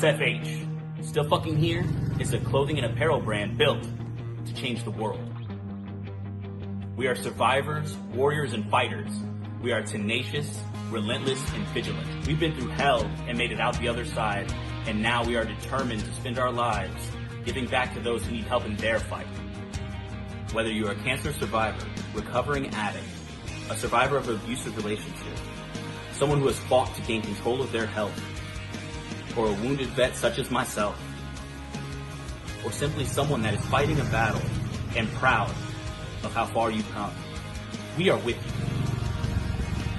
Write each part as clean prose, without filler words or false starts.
SFH, Still Fucking Here, is a clothing and apparel brand built to change the world. We are survivors, warriors, and fighters. We are tenacious, relentless, and vigilant. We've been through hell and made it out the other side, and now we are determined to spend our lives giving back to those who need help in their fight. Whether you are a cancer survivor, recovering addict, a survivor of an abusive relationship, someone who has fought to gain control of their health, or a wounded vet such as myself, or simply someone that is fighting a battle and proud of how far you've come, we are with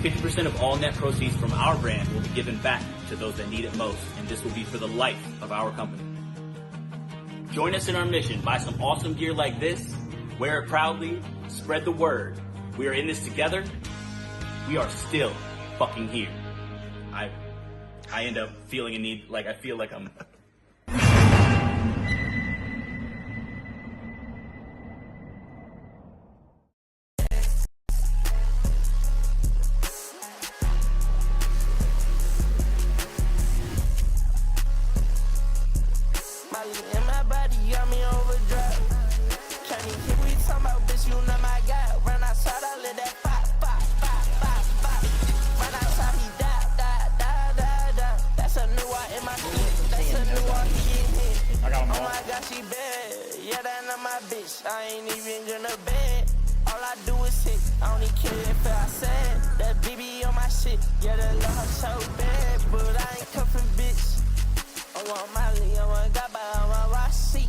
you. 50% of all net proceeds from our brand will be given back to those that need it most, and this will be for the life of our company. Join us in our mission. Buy some awesome gear like this, wear it proudly, spread the word. We are in this together. We are still fucking here. I end up feeling a need, like I feel like I'm... I ain't even gonna bet. All I do is hit. I don't even care if I said that BB on my shit. Yeah, the love so bad, but I ain't cuffing bitch. I want Molly, I want Gaba, I want Rossi.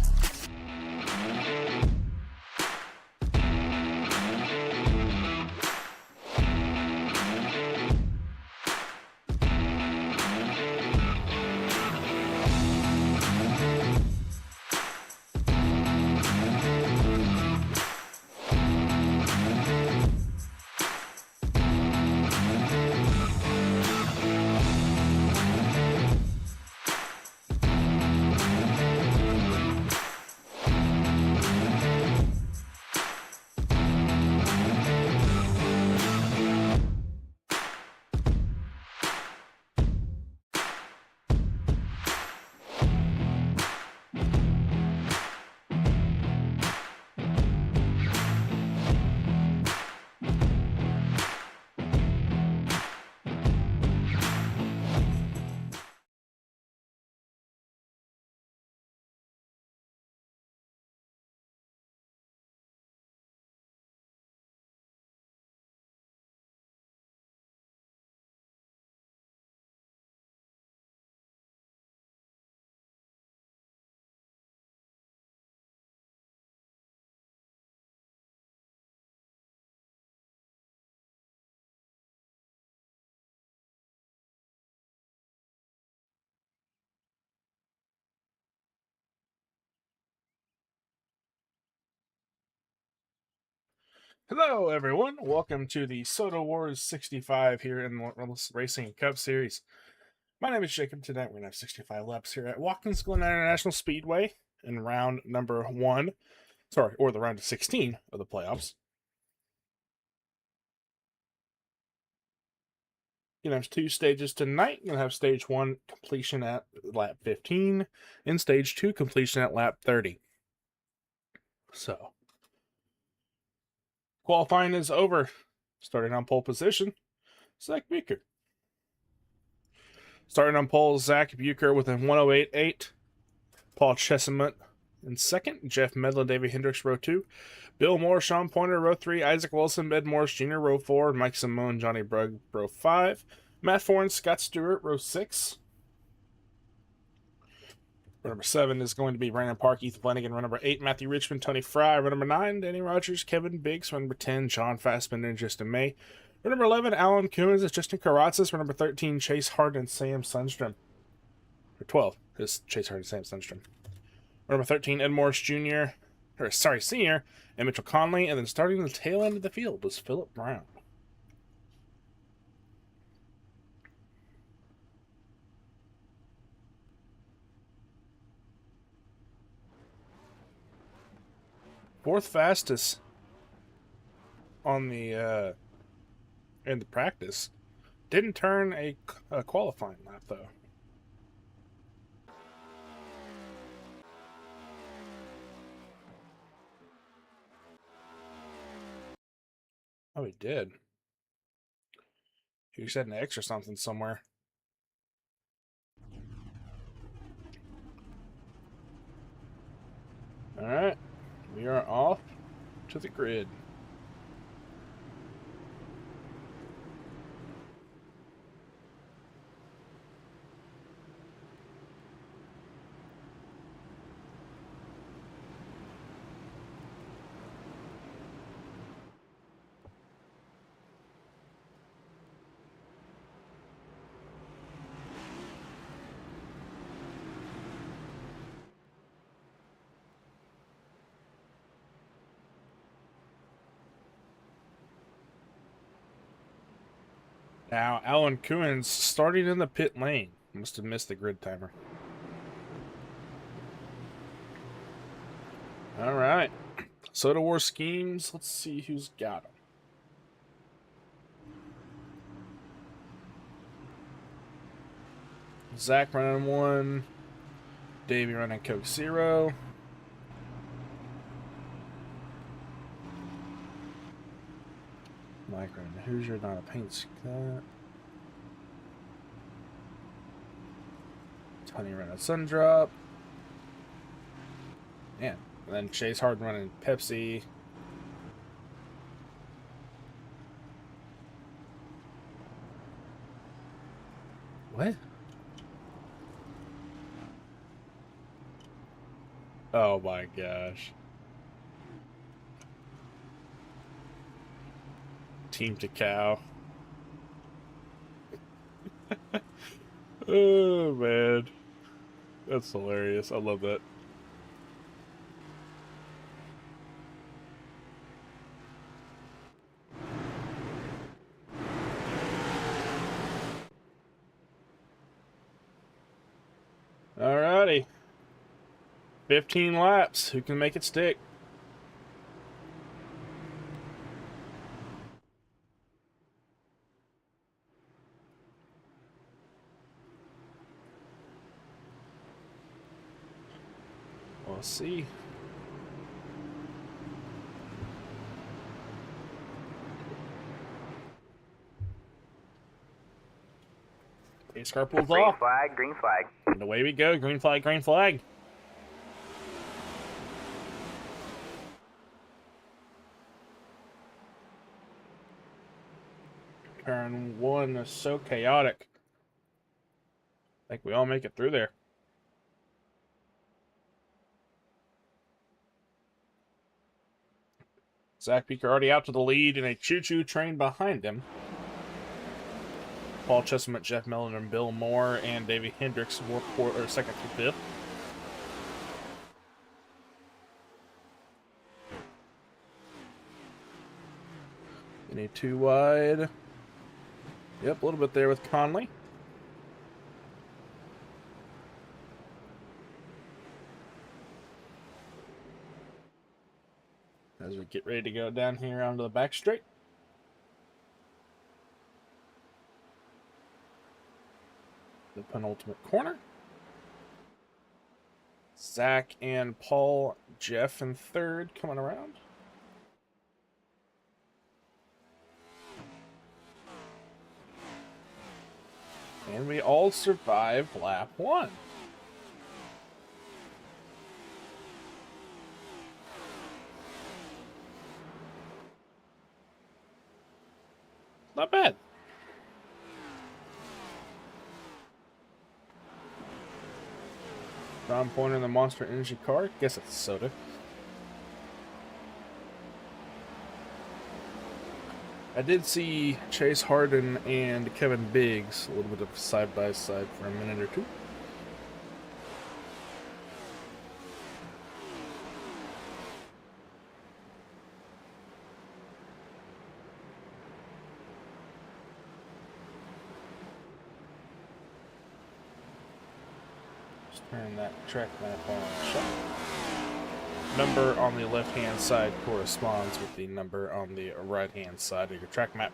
Hello, everyone. Welcome to the Soda Wars 65 here in the Relentless Racing Cup Series. My name is Jacob. Tonight we're going to have 65 laps here at Watkins Glen International Speedway in round number 1. Sorry, or the round of 16 of the playoffs. You're going to have 2 stages tonight. You're going to have stage 1 completion at lap 15 and stage 2 completion at lap 30. So, qualifying is over. Starting on pole position, Zach Buecher. Starting on pole, Zach Buecher with a 108.8. Paul Chesimut in second. Jeff Medlin, David Hendricks, row 2. Bill Moore, Sean Pointer, row 3. Isaac Wilson, Ed Morris Jr., row 4. Mike Simone, Johnny Brugg, row 5. Matt Foran, Scott Stewart, row 6. Row number 7 is going to be Brandon Park, Ethan Flanagan. Row number 8, Matthew Richmond, Tony Fry. Row number 9, Danny Rogers, Kevin Biggs. Row number 10, John Fassbender and Justin May. Row number 11, Alan Coons, Justin Karatzis. Row number 13, Chase Hart and Sam Sundstrom. Or 12 is Chase Hart and Sam Sundstrom. Row number 13, Ed Morris Jr., Senior, and Mitchell Conley. And then starting the tail end of the field was Philip Brown. Fourth fastest on the in the practice. Didn't turn a qualifying lap though. Oh, he did. He said an X or something somewhere. Alright. We are off to the grid. Now, Alan Coons starting in the pit lane. Must have missed the grid timer. Alright. Soda War schemes. Let's see who's got them. Zach running 1. Davey running Coke Zero. Mike running Hoosier, not a paint cut. Tony running Sundrop. Man. And then Chase Harden running Pepsi. What? Oh my gosh. Team to cow. Oh man. That's hilarious. I love that. Alrighty. 15 laps. Who can make it stick? We'll see. Pace car pulls Green off. flag, green flag. And away we go. Green flag, green flag. Turn 1 is so chaotic. I think we all make it through there. Zach Peak already out to the lead in a choo-choo train behind him. Paul Chesimut, Jeff Mellon, and Bill Moore, and Davey Hendricks were second through fifth. We need 2 wide. Yep, a little bit there with Conley. As we get ready to go down here onto the back straight. The penultimate corner. Zach and Paul, Jeff in third coming around. And we all survived lap 1. Not bad. Ron Pointer in the Monster Energy car. Guess it's soda. I did see Chase Harden and Kevin Biggs a little bit of side by side for a minute or two. Just turn that track map on. Shut. Number on the left-hand side corresponds with the number on the right-hand side of your track map.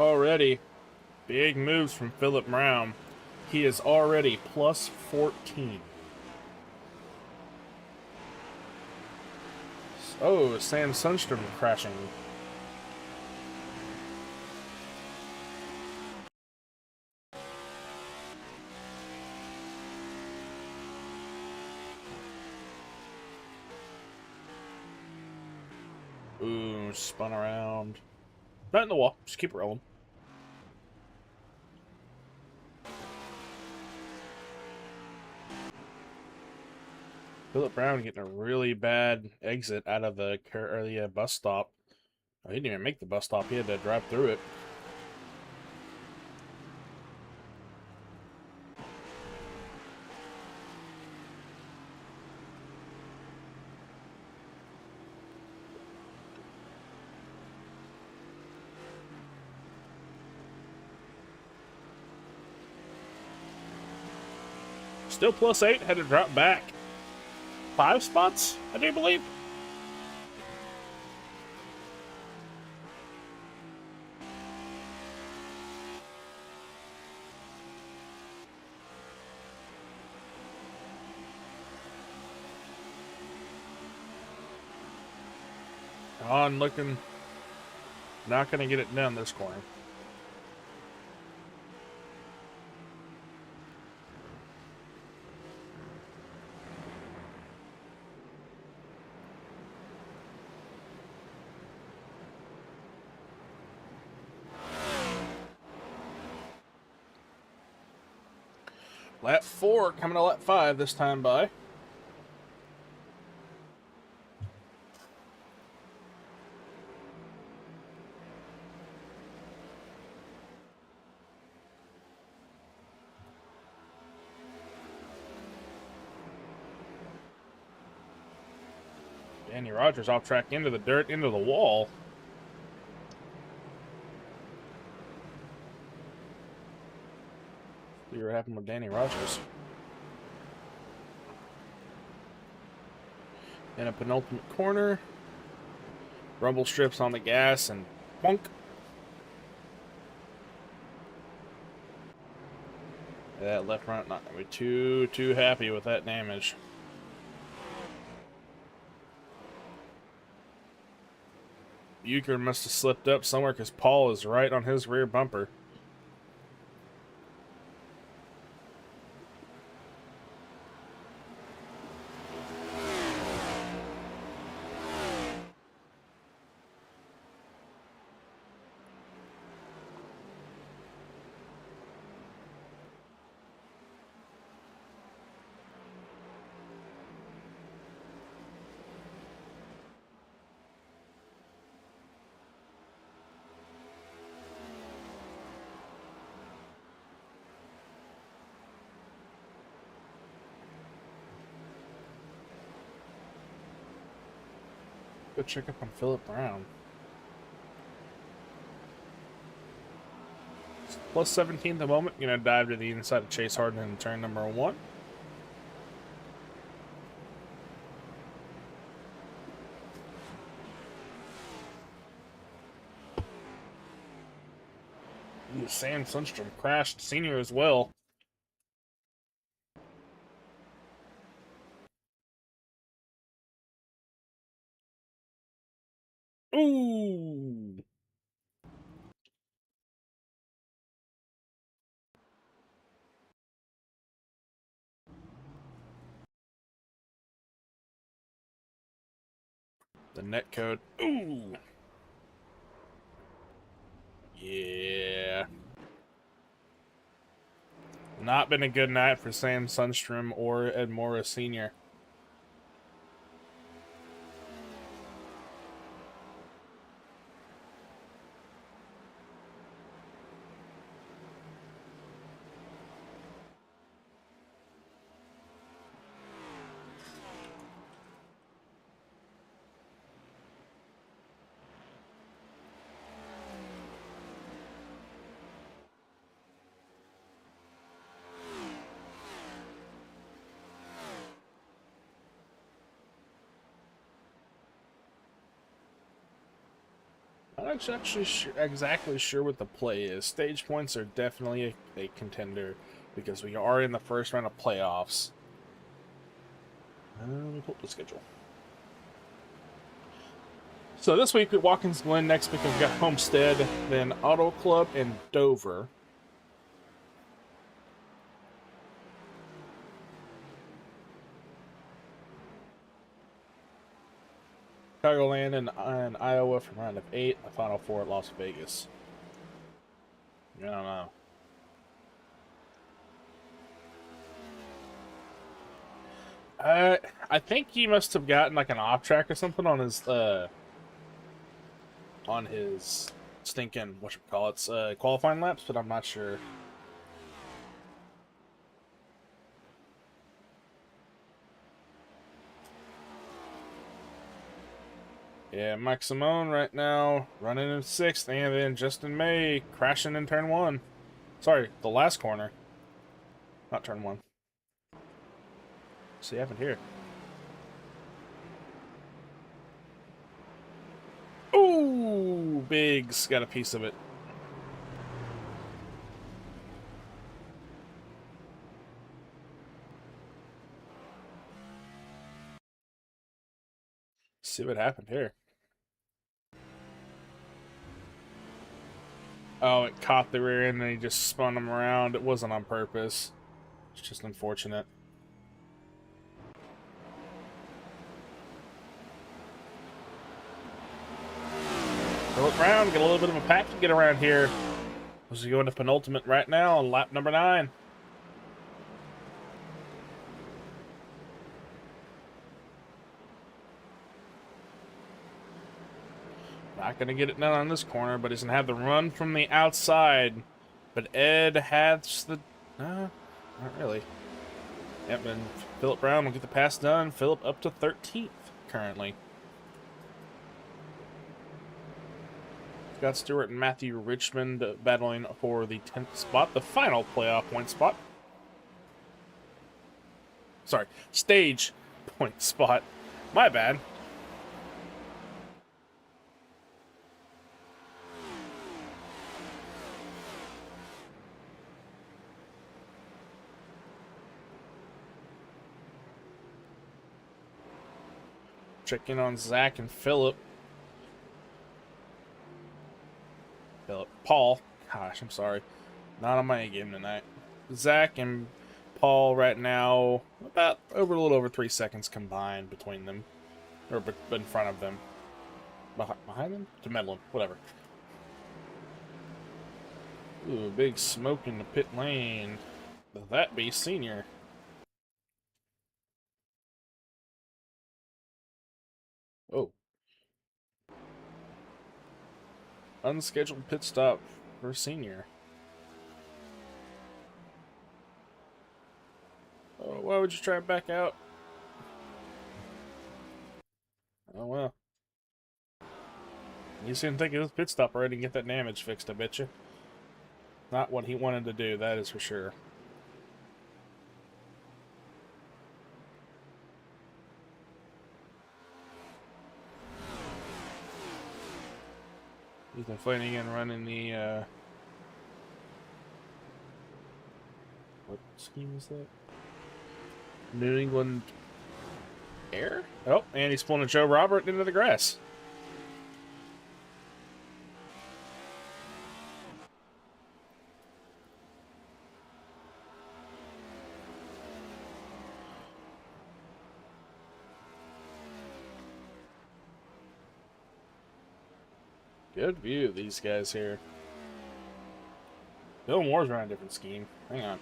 Already, big moves from Philip Brown. He is already plus 14. Oh, Sam Sundstrom crashing. Ooh, spun around. Not in the wall. Just keep rolling. Philip Brown getting a really bad exit out of the bus stop. Oh, he didn't even make the bus stop. He had to drive through it. Still plus 8. Had to drop back 5 spots, I do believe. On looking, not going to get it down this corner. Lap 4 coming to lap 5 this time by. Danny Rogers off track into the dirt, into the wall. See what happened with Danny Rogers. In a penultimate corner. Rumble strips on the gas and bonk. That left front not going to be too happy with that damage. Bucher must have slipped up somewhere because Paul is right on his rear bumper. Go check up on Philip Brown. Plus 17 at the moment. Gonna dive to the inside of Chase Harden in turn number 1. Ooh, Sam Sundstrom crashed senior as well. Ooh. The net code. Ooh. Yeah. Not been a good night for Sam Sundstrom or Ed Morris Sr. I'm not actually exactly sure what the play is. Stage points are definitely a contender because we are in the first round of playoffs. Let me pull up the schedule. So this week at Watkins Glen, next week we've got Homestead, then Auto Club and Dover. Chicagoland and Iowa from round of 8, the final 4 at Las Vegas. I don't know. I think he must have gotten like an off track or something on his stinking whatchamacallits qualifying laps, but I'm not sure. Yeah, Mike Simone right now running in 6th, and then Justin May crashing in turn 1. Sorry, the last corner. Not turn 1. See what happened here. Ooh, Biggs got a piece of it. See what happened here. Oh, it caught the rear end and he just spun him around. It wasn't on purpose. It's just unfortunate. Philip Brown, get a little bit of a pack to get around here. As we go into penultimate right now on lap number 9. Not going to get it done on this corner, but he's going to have the run from the outside. But Ed has the... not really. Yep, and Philip Brown will get the pass done. Philip up to 13th currently. Scott Stewart and Matthew Richmond battling for the 10th spot, the final playoff point spot. Sorry, stage point spot. My bad. Check in on Zach and Philip. Paul. Gosh, I'm sorry. Not on my A game tonight. Zach and Paul right now, about a little over 3 seconds combined between them. Or in front of them. Behind them? To mettle them. Whatever. Ooh, big smoke in the pit lane. Will that be senior? Oh. Unscheduled pit stop for senior. Oh, why would you try to back out? Oh, well. You didn't think it was pit stop already and get that damage fixed, I bet you. Not what he wanted to do, that is for sure. Ethan Flanagan running the, what scheme is that? New England Air? Oh, and he's pulling a Joe Robert into the grass. Good view of these guys here. Bill Moore's running a different scheme. Hang on.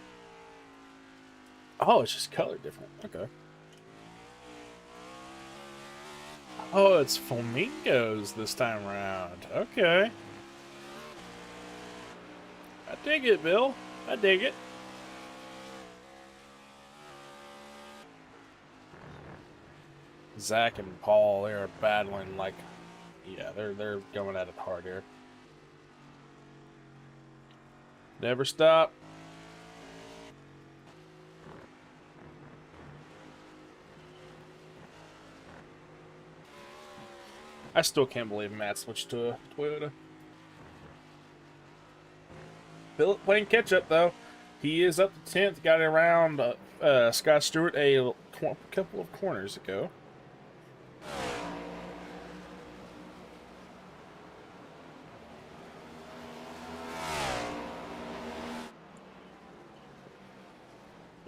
Oh, it's just colored different. Okay. Oh, it's flamingos this time around. Okay. I dig it, Bill. I dig it. Zach and Paul, they are battling like... Yeah, they're going at it hard here. Never stop. I still can't believe Matt switched to a Toyota. Phillip playing catch up though. He is up to 10th. Got around Scott Stewart a couple of corners ago.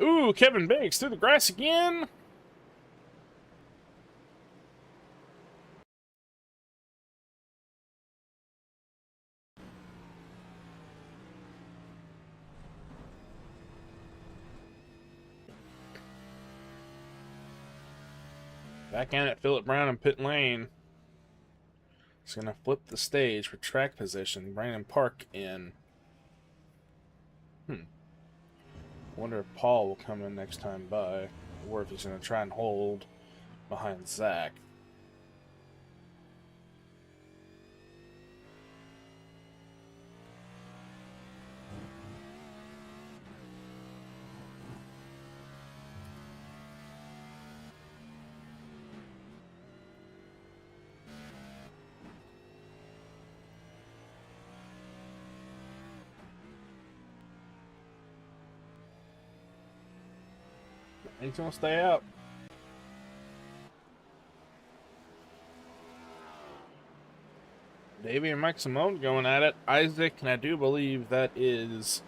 Ooh, Kevin Biggs through the grass again. Back in at Phillip Brown in pit lane. He's going to flip the stage for track position. Brandon Park in. Wonder if Paul will come in next time by, or if he's going to try and hold behind Zach. He's going to stay out. Davey and Mike Simone going at it. Isaac, and I do believe that is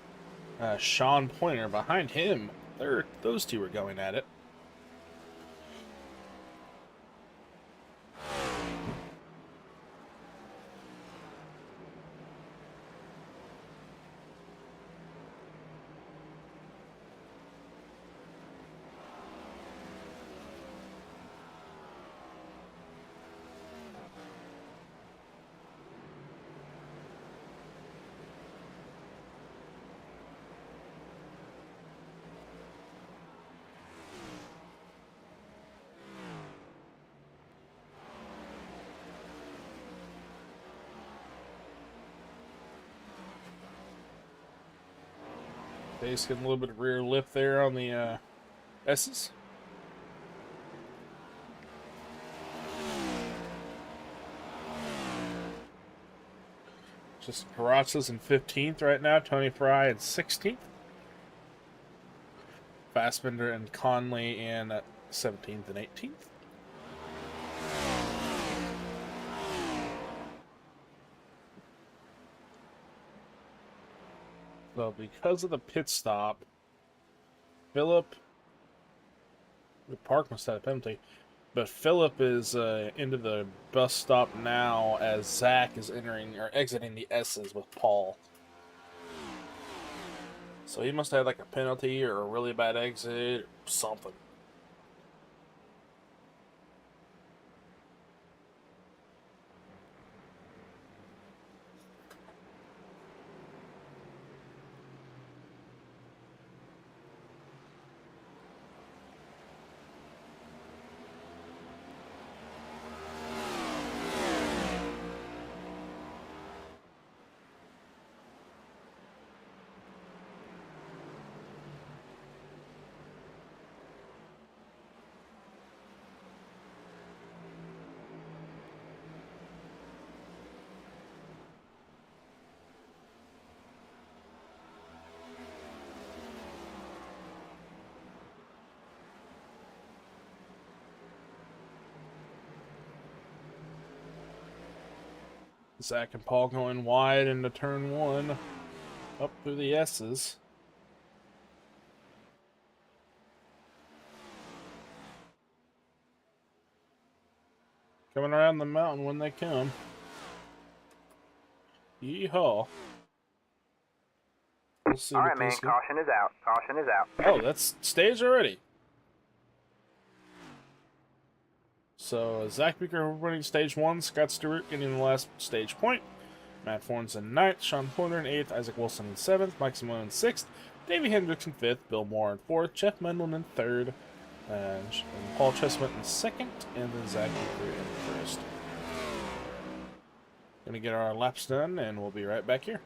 Sean Pointer behind him. Those two are going at it. Dave's getting a little bit of rear lift there on the S's. Just Carrozza's in 15th right now. Tony Fry in 16th. Fassbender and Conley in 17th and 18th. So because of the pit stop, Phillip, the park must have a penalty, but Phillip is into the bus stop now as Zach is entering or exiting the S's with Paul. So he must have had like a penalty or a really bad exit or something. Zach and Paul going wide into turn one, up through the S's. Coming around the mountain when they come. Yeehaw. We'll see. Alright, man, caution is out. Caution is out. Oh, that's stage already. So, Zach Beaker running stage 1, Scott Stewart getting the last stage point. Matt Fornes in 9th, Sean Pointer in 8th, Isaac Wilson in 7th, Mike Simone in 6th, Davey Hendricks in 5th, Bill Moore in 4th, Jeff Mendel in 3rd, and Paul Chestnut in 2nd, and then Zach Beaker in 1st. Gonna get our laps done, and we'll be right back here.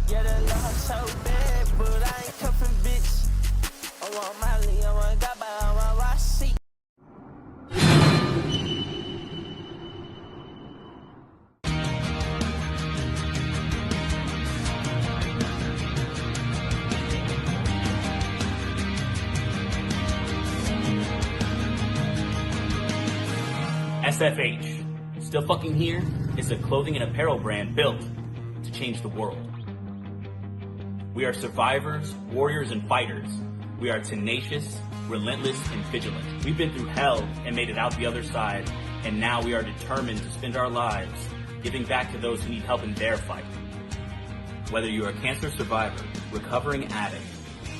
Yeah, the love so bad, but I ain't cuffing bitch. I want Miley, I want Gabba, I want Rossi. SFH, still fucking here, is a clothing and apparel brand built to change the world. We are survivors, warriors, and fighters. We are tenacious, relentless, and vigilant. We've been through hell and made it out the other side, and now we are determined to spend our lives giving back to those who need help in their fight. Whether you are a cancer survivor, recovering addict,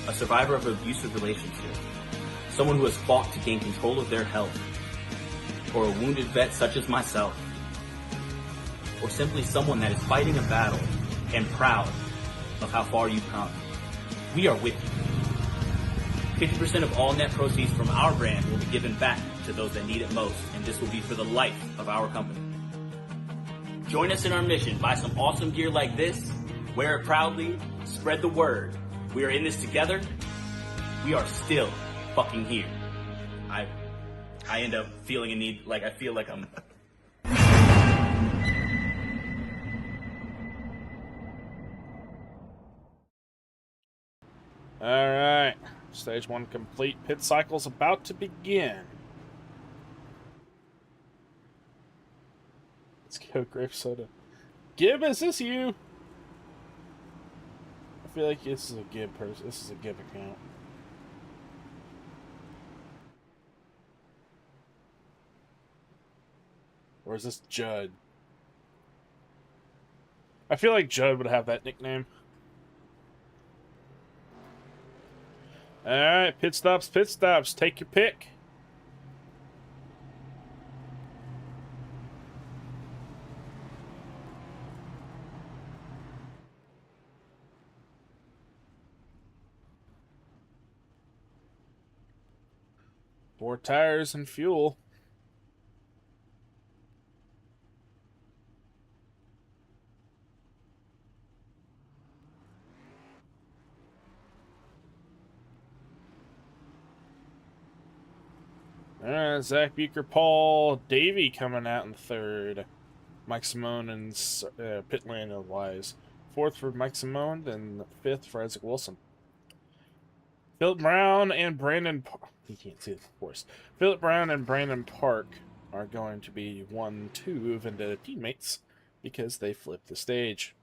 a survivor of an abusive relationship, someone who has fought to gain control of their health, or a wounded vet such as myself, or simply someone that is fighting a battle and proud of how far you've come, we are with you. 50% of all net proceeds from our brand will be given back to those that need it most, and this will be for the life of our company. Join us in our mission. Buy some awesome gear like this, wear it proudly, spread the word. We are in this together. We are still fucking here. I end up feeling a need, like I feel like I'm... Alright, stage 1 complete. Pit cycle's about to begin. Let's go, grape soda. Gib, is this you? I feel like this is a Gib person. This is a Gib account. Or is this Judd? I feel like Judd would have that nickname. Alright, pit stops, pit stops. Take your pick. Four tires and fuel. Zach Buecher, Paul Davey coming out in third. Mike Simone and pit lane wise. Fourth for Mike Simone, then fifth for Isaac Wilson. Philip Brown and Brandon... You can't see it, of course. Philip Brown and Brandon Park are going to be 1-2 Vendetta teammates because they flipped the stage.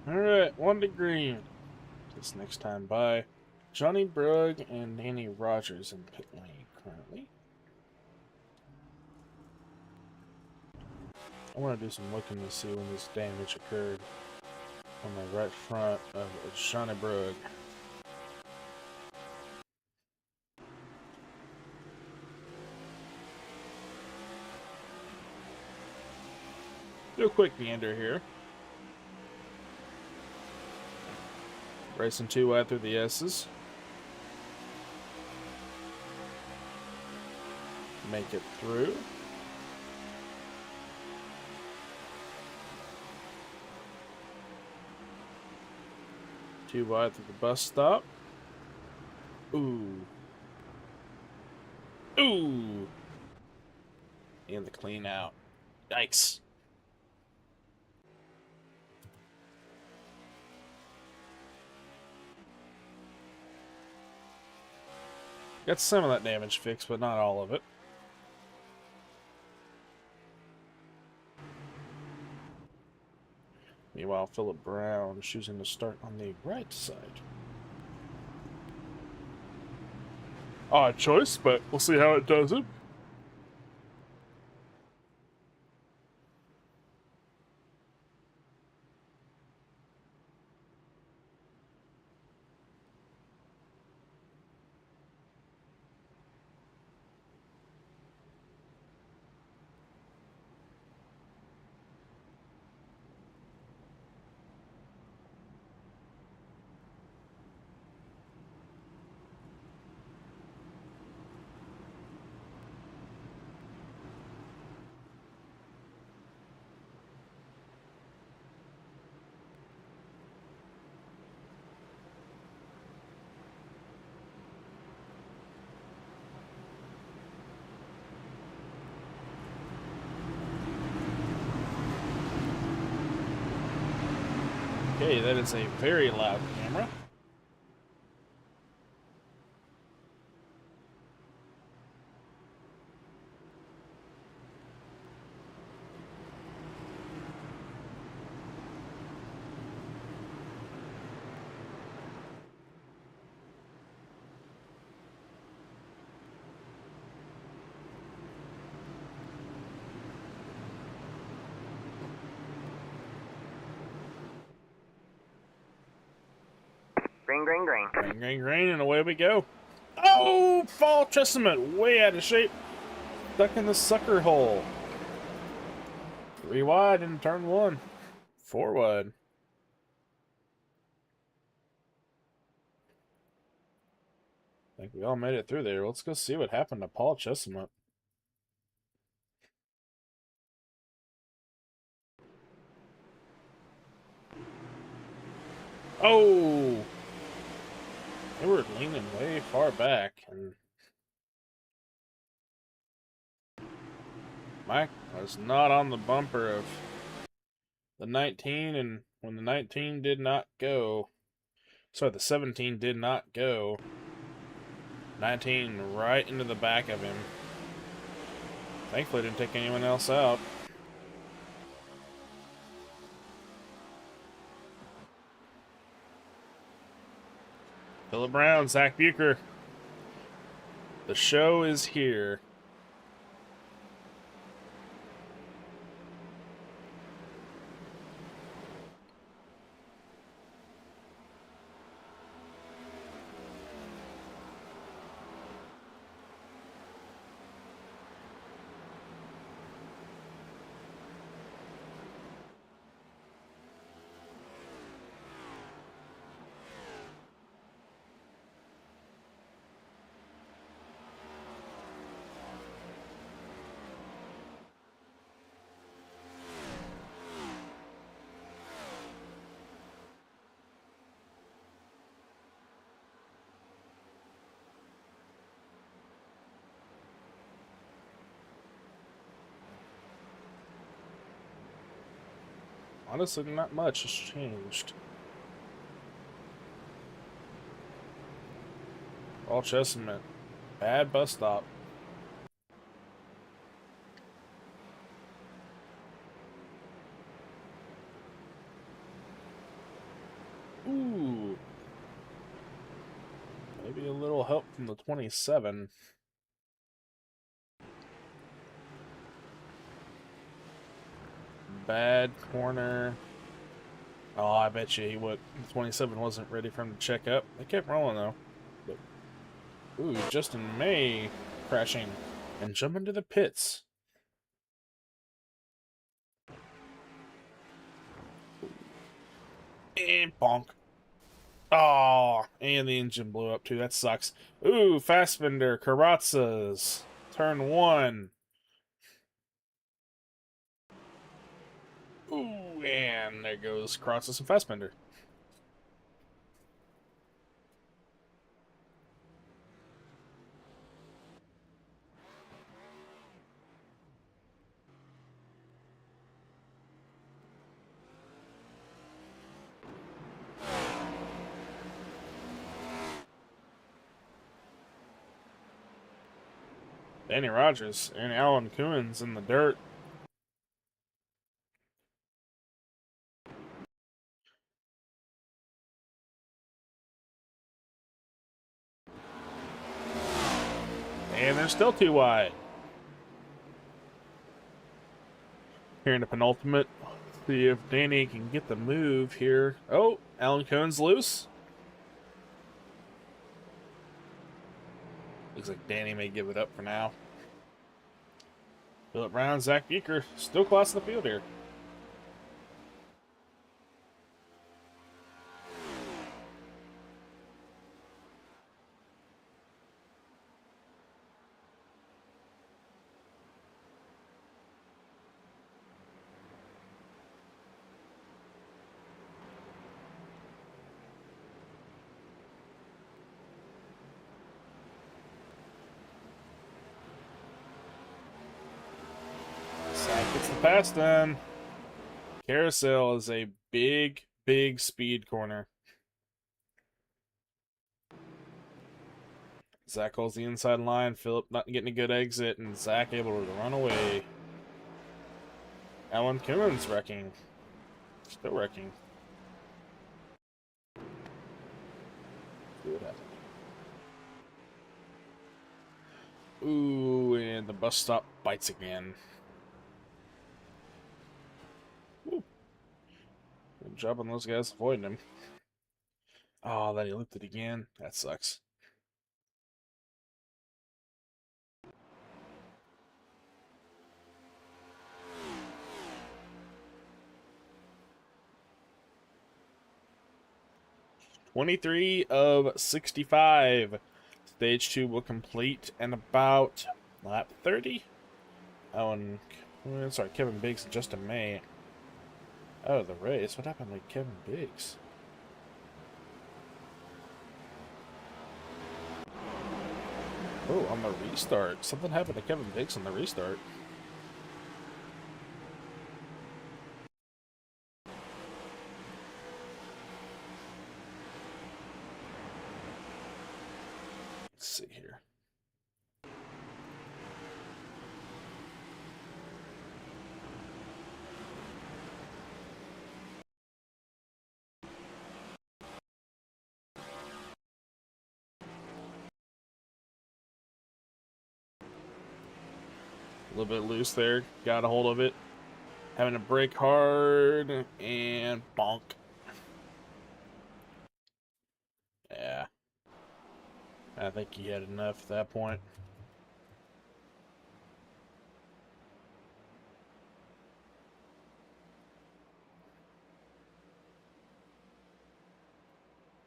Alright, 1 to green. This next time by Johnny Brugg and Danny Rogers in pit lane currently. I want to do some looking to see when this damage occurred on the right front of Johnny Brugg. Do a quick gander here. Racing 2 wide through the S's. Make it through. Too wide through the bus stop. Ooh. Ooh. And the clean out. Yikes. Got some of that damage fixed, but not all of it. Meanwhile, Philip Brown is choosing to start on the right side. Odd choice, but we'll see how it does it. Okay, that is a very loud camera. Green, green, green. Green, green, green, and away we go. Oh, Fall Testament, way out of shape. Stuck in the sucker hole. 3 wide in turn 1. 4 wide. I think we all made it through there. Let's go see what happened to Paul Chestnut. Oh! They were leaning way far back, and Mike was not on the bumper of the 19, and when the 19 did not go, sorry, the 17 did not go, 19 right into the back of him. Thankfully, didn't take anyone else out. Philip Brown, Zach Bucher. The show is here. Honestly, not much has changed. All Chestnut. Bad bus stop. Ooh. Maybe a little help from the 27. Bad corner. Oh, I bet you the 27 wasn't ready for him to check up. They kept rolling though. But, ooh, Justin May crashing and jumping to the pits. And bonk. Oh, and the engine blew up too. That sucks. Ooh, Fassbender, Carrazas. Turn 1. Ooh, and there goes Carrazas and Fassbender. Danny Rogers and Alan Coons in the dirt. And they're still too wide. Here in the penultimate. See if Danny can get the move here. Oh, Alan Coons loose. Looks like Danny may give it up for now. Philip Brown, Zach Buecher, still class in the field here. Zach gets the pass done. Carousel is a big, big speed corner. Zach holds the inside line. Philip not getting a good exit, and Zach able to run away. Alan Coons wrecking. Still wrecking. See what happens. Ooh, and the bus stop bites again. Ooh. Good job on those guys avoiding him. Oh, then he looped it again. That sucks. $23 of 65. Stage 2 will complete in about lap 30. Oh, and sorry, Kevin Biggs and Justin May. Oh, the race. What happened to Kevin Biggs? Oh, on the restart. Something happened to Kevin Biggs on the restart. Let's see here. A little bit loose there. Got a hold of it. Having to brake hard and bonk. Yeah. I think he had enough at that point.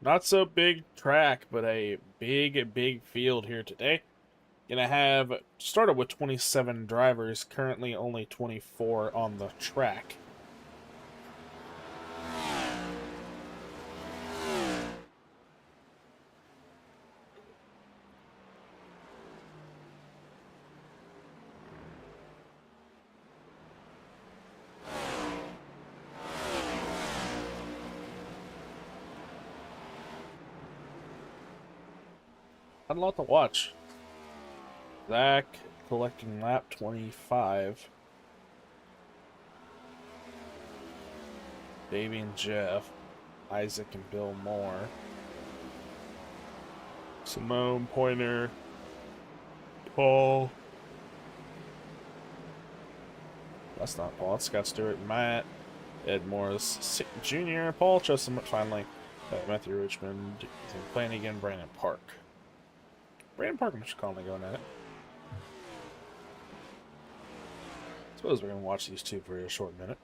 Not so big track, but a big, big field here today. Gonna have started with 27 drivers, currently only 24 on the track. Not a lot to watch. Zach collecting lap 25. Davey and Jeff. Isaac and Bill Moore. Simone Pointer. Paul. That's not Paul. That's Scott Stewart and Matt. Ed Morris Jr. Paul Chesson finally. Matthew Richmond. Flanagan. Brandon Park. Brandon Park, I'm just calling going at it. Suppose we're going to watch these two for a short minute.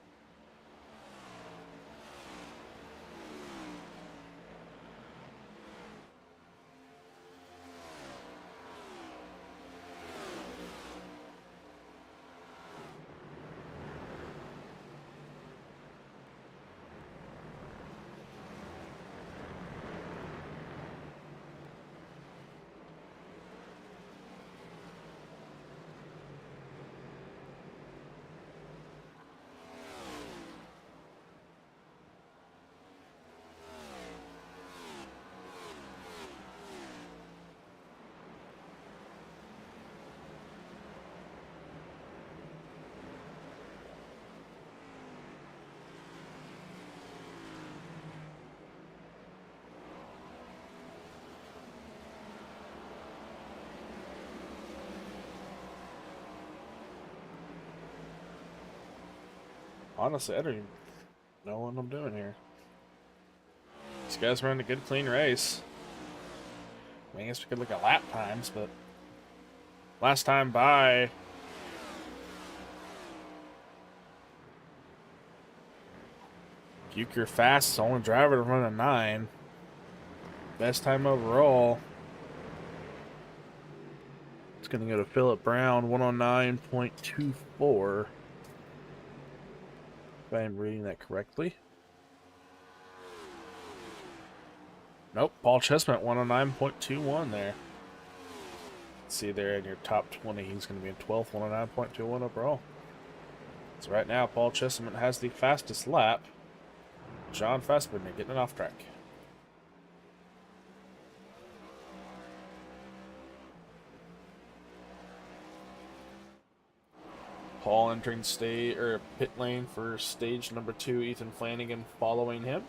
Honestly, I don't even know what I'm doing here. These guys run a good, clean race. I guess we could look at lap times, but last time by, Bucher fast, only driver to run a 9. Best time overall. It's going to go to Phillip Brown, 109.24. If I am reading that correctly. Nope, Paul Chestnut, 109.21 there. See there in your top 20, he's going to be in 12th, 109.21 overall. So right now, Paul Chestnut has the fastest lap. John Fassbender getting it off track. Paul entering pit lane for stage number 2. Ethan Flanagan following him.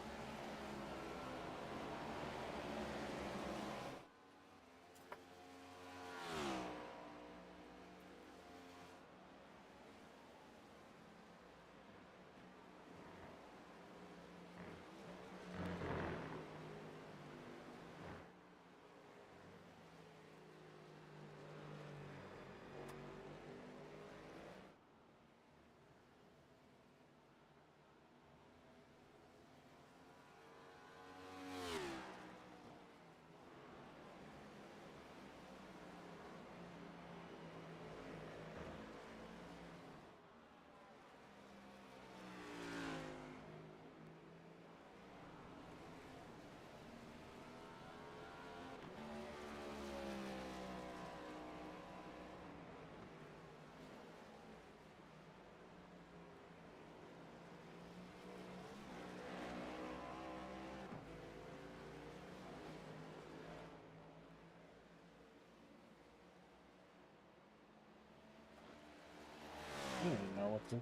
I don't even know what to...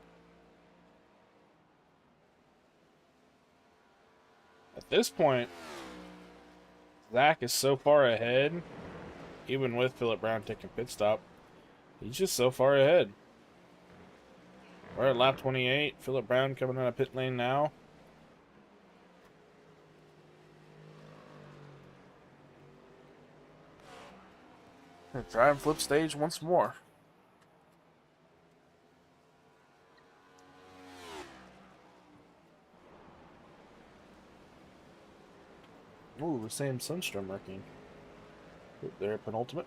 At this point, Zach is so far ahead, even with Phillip Brown taking pit stop. He's just so far ahead. We're at lap 28. Phillip Brown coming out of pit lane now. Try and flip stage once more. Ooh, the same Sunstrom working. There, penultimate.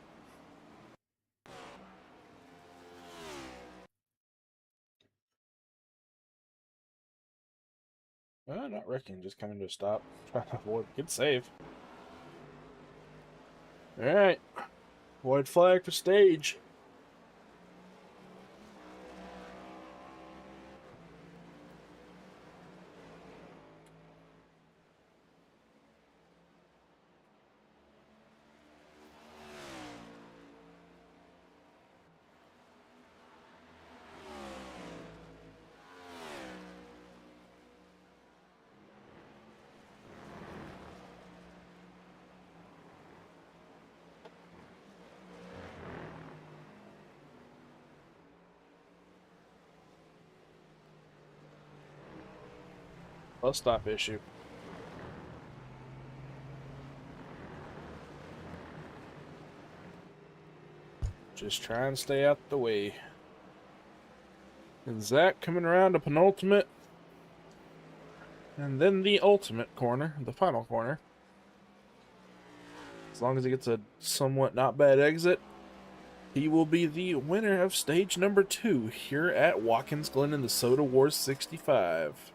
Not wrecking, just coming to a stop. Trying to avoid. Good save. Alright. White flag for stage. Bus stop issue. Just try and stay out the way. And Zach coming around to penultimate. And then the ultimate corner, the final corner. As long as he gets a somewhat not bad exit, he will be the winner of stage number 2 here at Watkins Glen in the Soda Wars 65.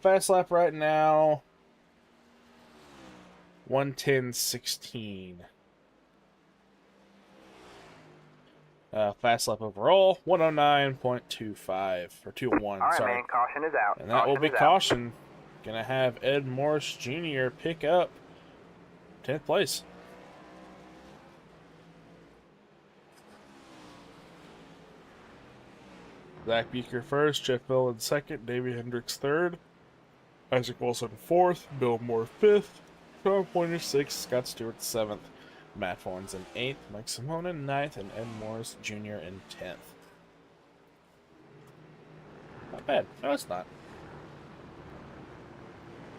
Fast lap right now, 1:10.16. Fast lap overall, 109.25 or 201. All right, sorry. man. Caution is out. And that will be caution. Gonna have Ed Morris Jr. pick up 10th place. Zach Bucher first, Jeff Bell second, Davey Hendricks third, Isaac Wilson fourth, Bill Moore fifth, Pointer 6th, Scott Stewart 7th, Matt Forns in 8th, Mike Simone in 9th, and Ed Morris Jr. in 10th. Not bad. No, it's not.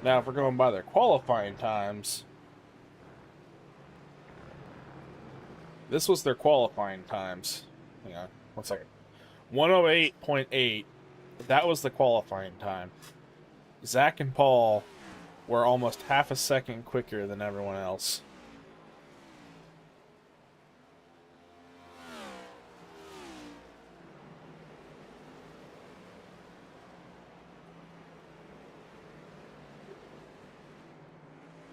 Now, if we're going by their qualifying times, this was their qualifying times. Hang on, 1 second. 108.8. That was the qualifying time. Zach and Paul were almost half a second quicker than everyone else.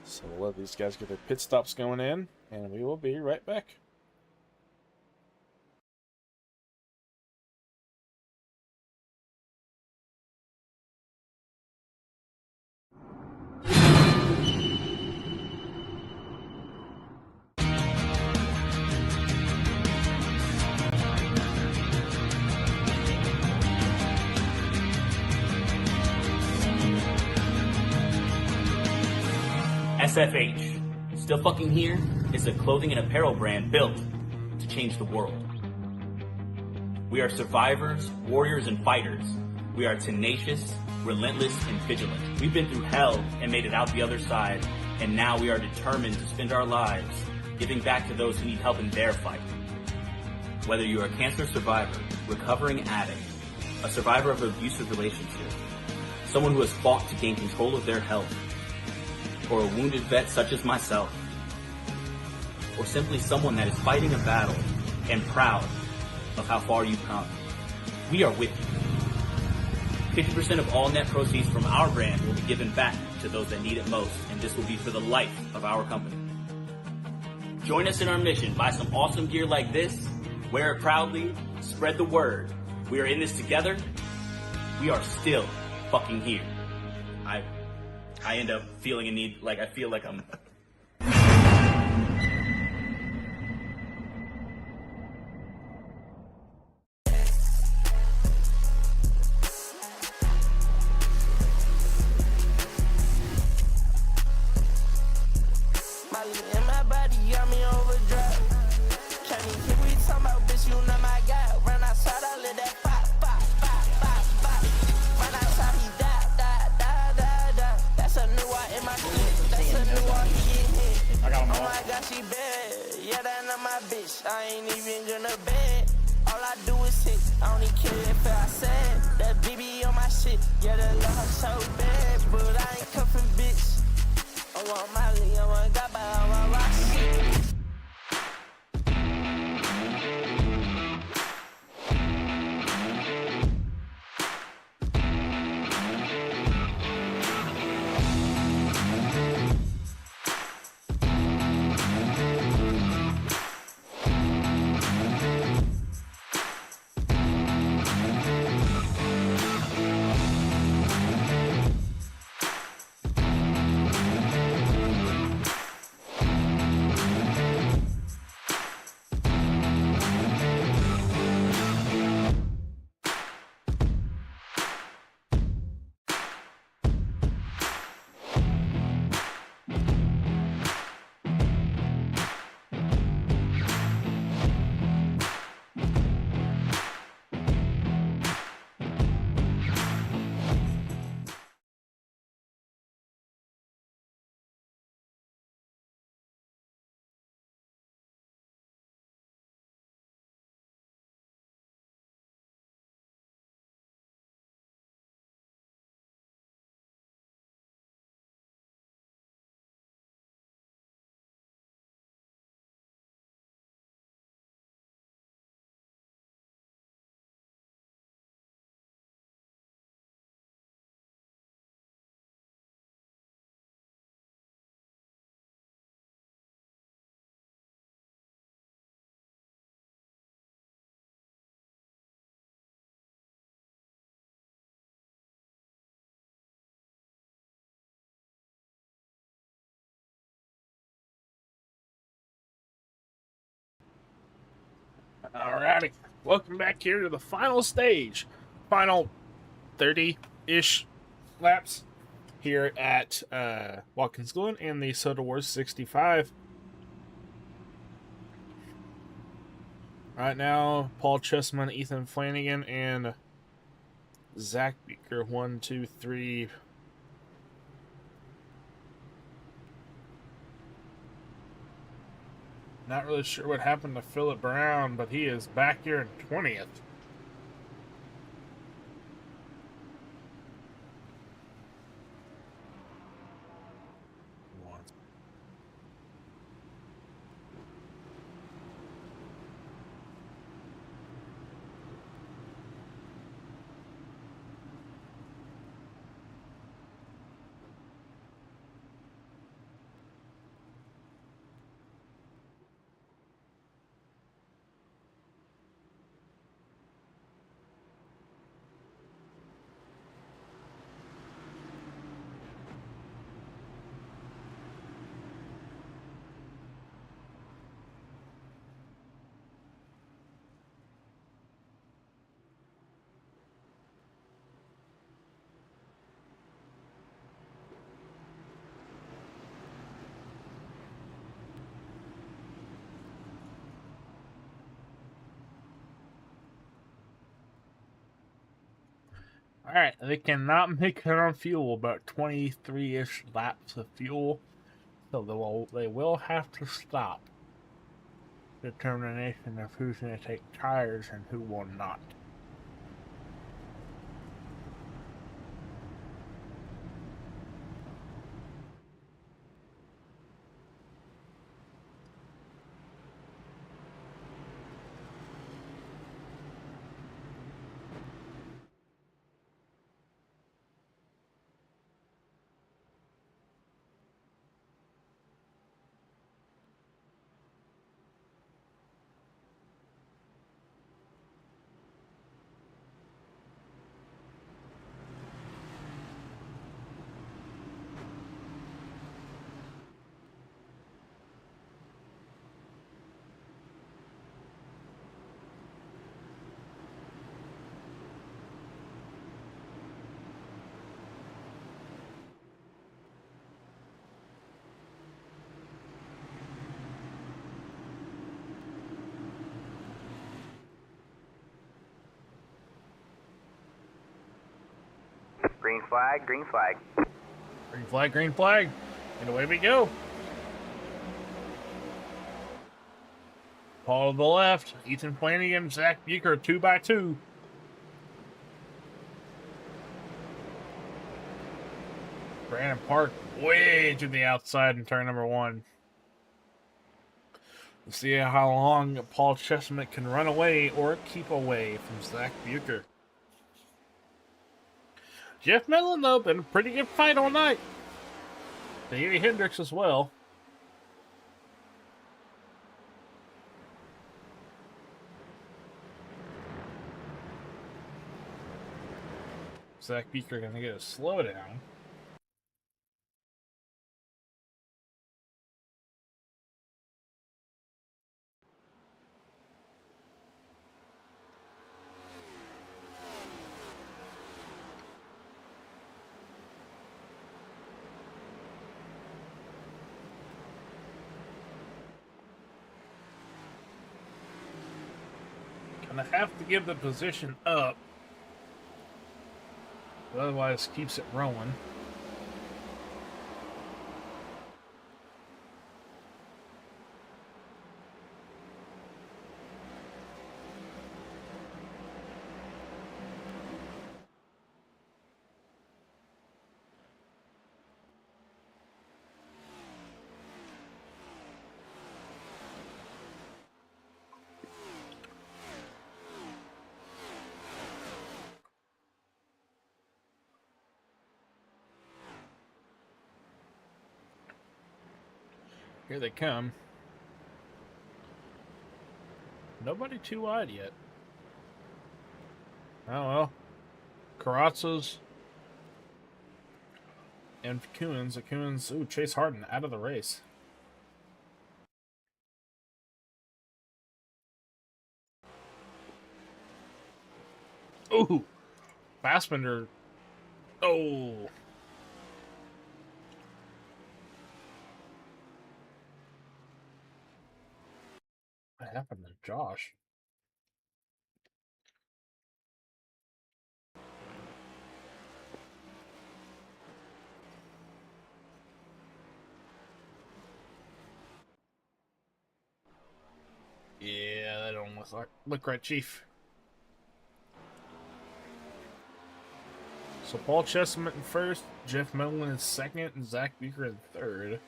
So we'll let these guys get their pit stops going in, and we will be right back. SFH, still fucking here, is a clothing and apparel brand built to change the world. We are survivors, warriors, and fighters. We are tenacious, relentless, and vigilant. We've been through hell and made it out the other side, and now we are determined to spend our lives giving back to those who need help in their fight. Whether you are a cancer survivor, recovering addict, a survivor of an abusive relationship, someone who has fought to gain control of their health, or a wounded vet such as myself, or simply someone that is fighting a battle and proud of how far you've come, we are with you. 50% of all net proceeds from our brand will be given back to those that need it most, and this will be for the life of our company. Join us in our mission. Buy some awesome gear like this, wear it proudly, spread the word. We are in this together. We are still fucking here. I end up feeling a need, like I feel like I'm... Molly in my body got me overdrive. Can't even hear we talking about, bitch, you know my guy. Run outside, I let that pop, pop, pop, pop, pop. Run outside, he die. That's a new one in my clip. That's a new one, he get hit. Oh my God, she bad. Yeah, that not my bitch. I ain't even gonna bed. All I do is hit. I only care if I said that BB on my shit. Yeah, that love her so bad, but I ain't cuffing bitch. I want Molly, I want Gabba, I want rock shit. Alrighty, welcome back here to the final stage. Final 30-ish laps here at Watkins Glen and the Soda Wars 65. Right now, Paul Chessman, Ethan Flanagan, and Zach Beaker. 1, 2, 3. Not really sure what happened to Phillip Brown, but he is back here in 20th. Alright, they cannot make it on fuel, about 23-ish laps of fuel. So they will have to stop. Determination of who's going to take tires and who will not. Green flag, green flag. Green flag, green flag. And away we go. Paul to the left. Ethan Flanagan, Zach Buecher, 2x2. Brandon Park way to the outside in turn number 1. Let's see how long Paul Chessman can run away or keep away from Zach Buecher. Jeff Mellon, though, been a pretty good fight all night. Davey Hendricks as well. Zach Buecher gonna get a slowdown. Gonna have to give the position up. But otherwise keeps it rolling. Here they come. Nobody too wide yet. Oh well. Carrazas and Coons. Ooh, Chase Harden out of the race. Ooh. Fassbender. Oh. happened to Josh? Yeah, that don't look right, Chief. So Paul Chesimett in first, Jeff Mellon in second, and Zach Beaker in third.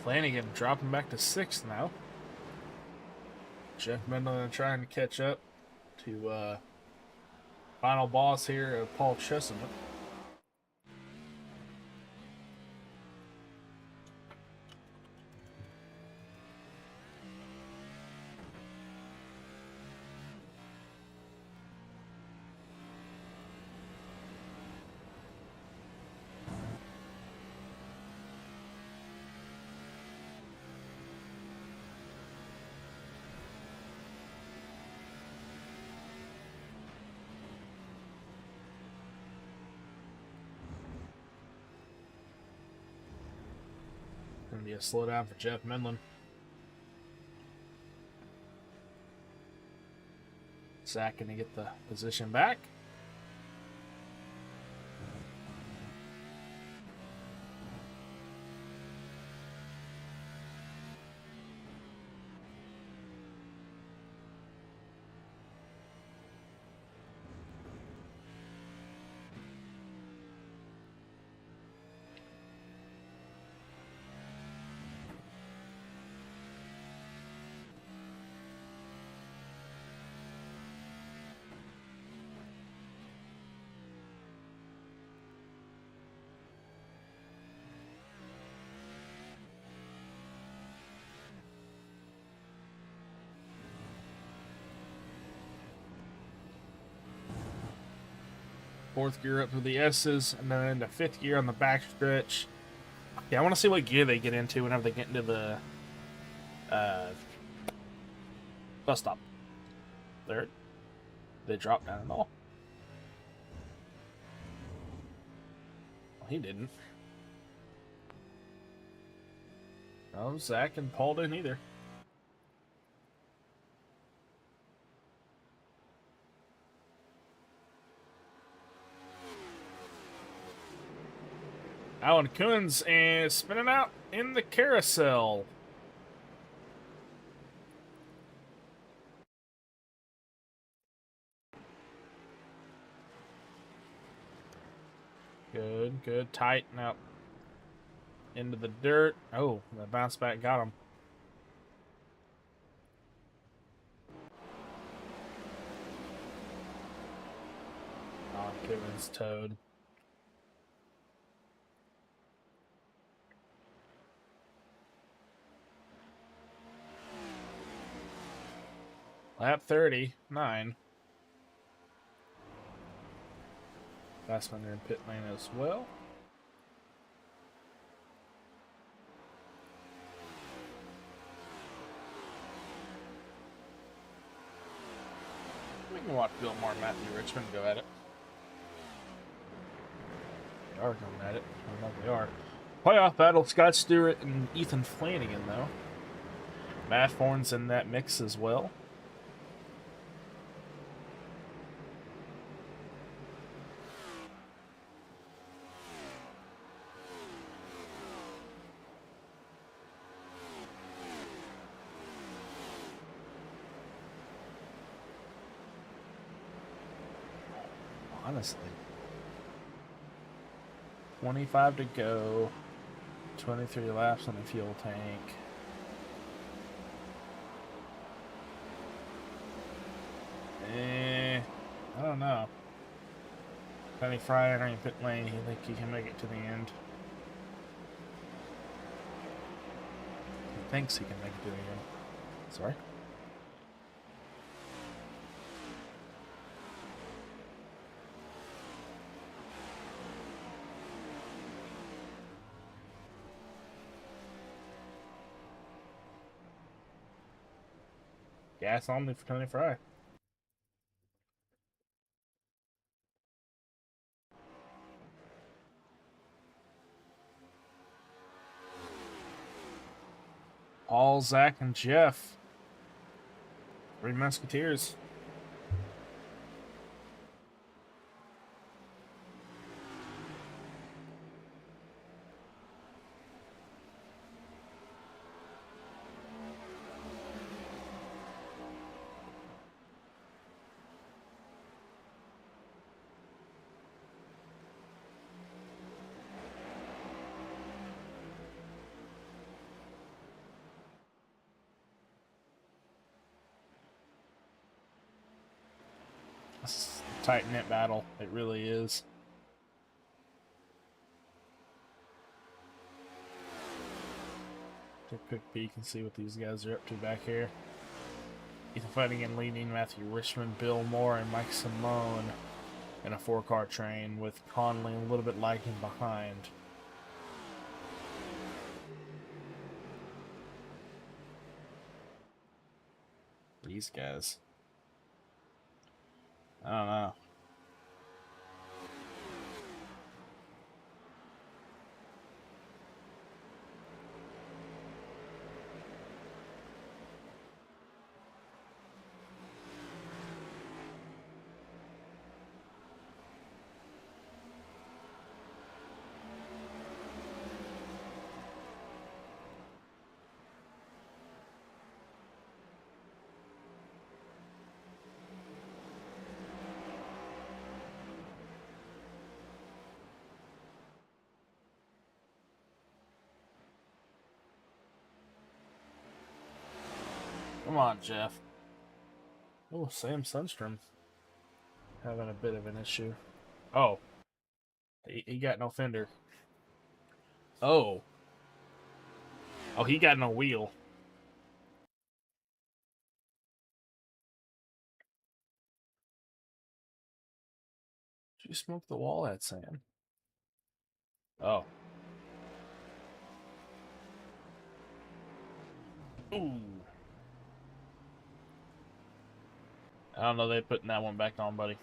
Flanagan dropping back to sixth now. Jeff Mellon trying to catch up to final boss here, Paul Chesimett. Gonna be a slowdown for Jeff Mellon. Zach gonna get the position back. Fourth gear up to the S's, and then the fifth gear on the backstretch. Yeah, I want to see what gear they get into whenever they get into the bus stop. There, they drop down at all. Well, he didn't. No, Zach and Paul didn't either. Alan Coons is spinning out in the carousel. Good, good. Tighten up. Into the dirt. Oh, the bounce back got him. Alan Coons towed. Lap 39. Fastman in pit lane as well. We can watch Billmore and Matthew Richmond go at it. They are going at it. I don't know if they are. Playoff battle, Scott Stewart and Ethan Flanagan, though. Matt Horn's in that mix as well. Honestly. 25 to go. 23 laps on the fuel tank. I don't know. Penny Fryer in pit lane. You think he can make it to the end? thinks he can make it to the end. Sorry. Gas only for Tony Fry. Paul, Zach, and Jeff. 3 Musketeers. It's a tight-knit battle. It really is. Take a quick peek and see what these guys are up to back here. Ethan fighting and leading, Matthew Richmond, Bill Moore, and Mike Simone in a 4-car train with Conley a little bit lagging behind. These guys. I don't know. Come on, Jeff. Oh, Sam Sundstrom having a bit of an issue. Oh. He got no fender. Oh. Oh, he got no wheel. Did you smoke the wall at Sam? Oh. Ooh. I don't know, they're putting that one back on, buddy.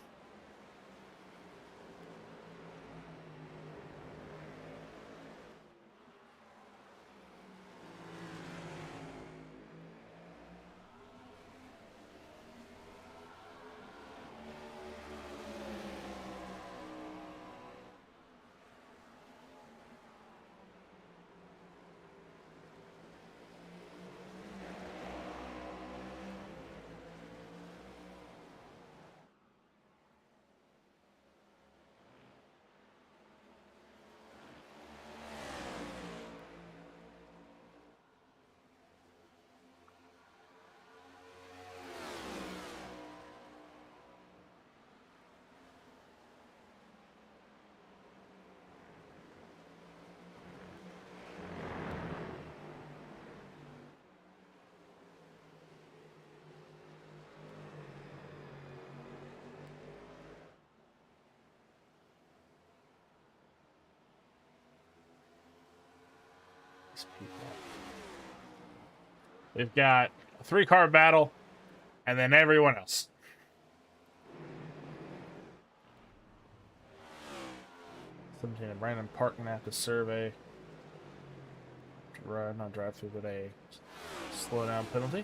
People. We've got a 3-car battle, and then everyone else. Something at Brandon Park gonna have to survey. Not drive through, but a slow down penalty.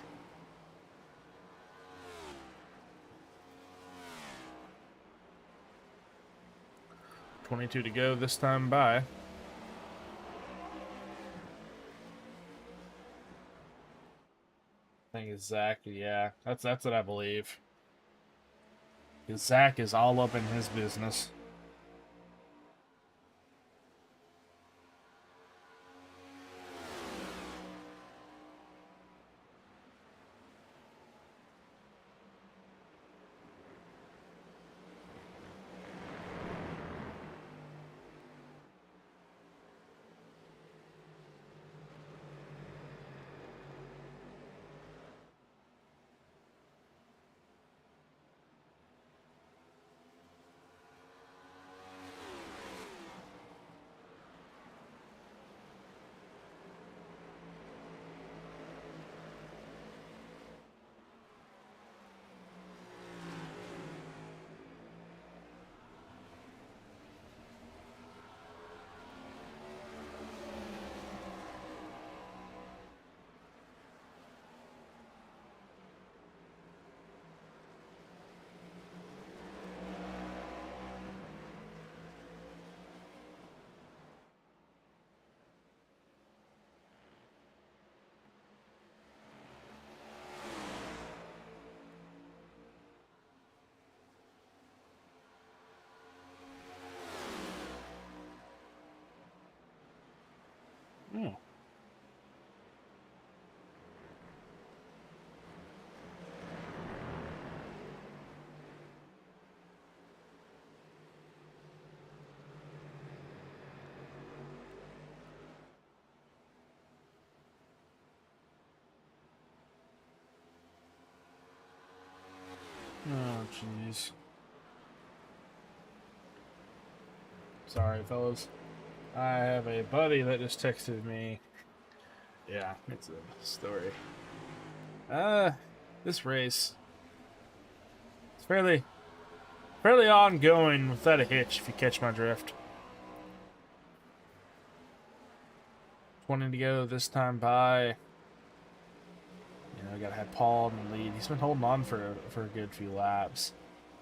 .22 to go this time by. I think it's Zach. Yeah, that's what I believe. Because Zach is all up in his business. jeez. Sorry, fellas. I have a buddy that just texted me. Yeah, it's a story. This race. It's fairly ongoing without a hitch, if you catch my drift. 20 to go this time by. You know, I gotta have Paul in the lead. He's been holding on for a good few laps.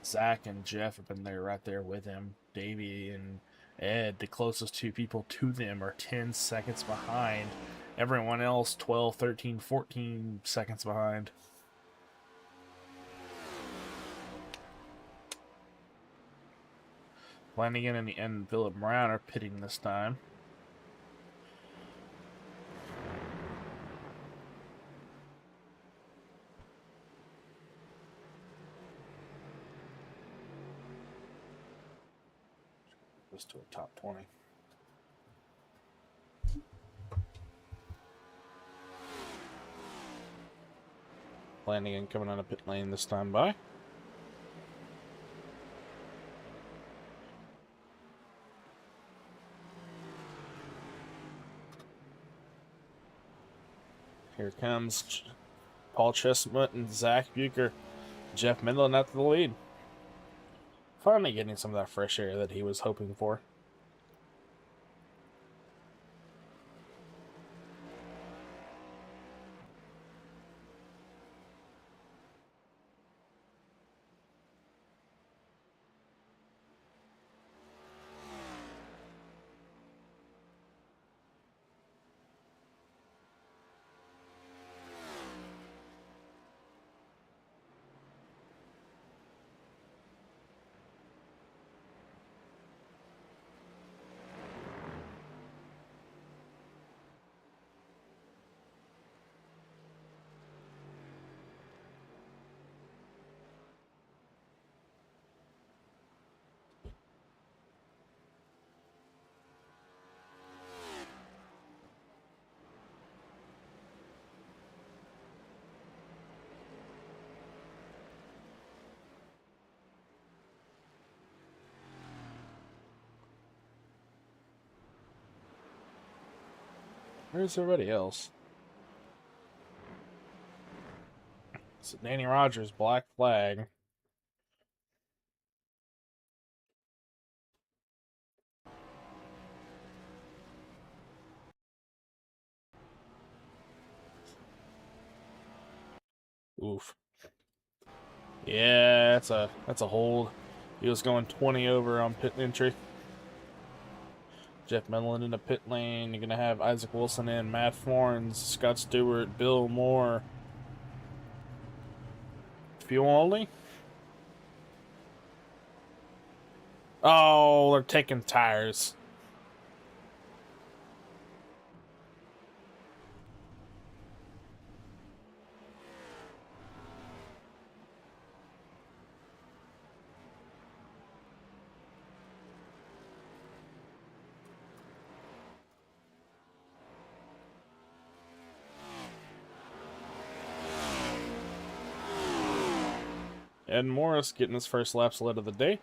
Zach and Jeff have been there right there with him. Davey and Ed, the closest two people to them, are 10 seconds behind. Everyone else 12, 13, 14 seconds behind. Flanagan and Philip Brown are pitting this time. This to a top 20. Flanagan coming out of pit lane this time by. Here comes Paul Chestnut and Zach Bucher. Jeff Midland out to the lead. Finally getting some of that fresh air that he was hoping for. Where's everybody else? It's Danny Rogers, black flag. Oof. Yeah, that's a hold. He was going 20 over on pit entry. Jeff Medlin in the pit lane. You're going to have Isaac Wilson in, Matt Florence, Scott Stewart, Bill Moore. Fuel only? Oh, they're taking tires. Ed Morris getting his first lap sled of the day.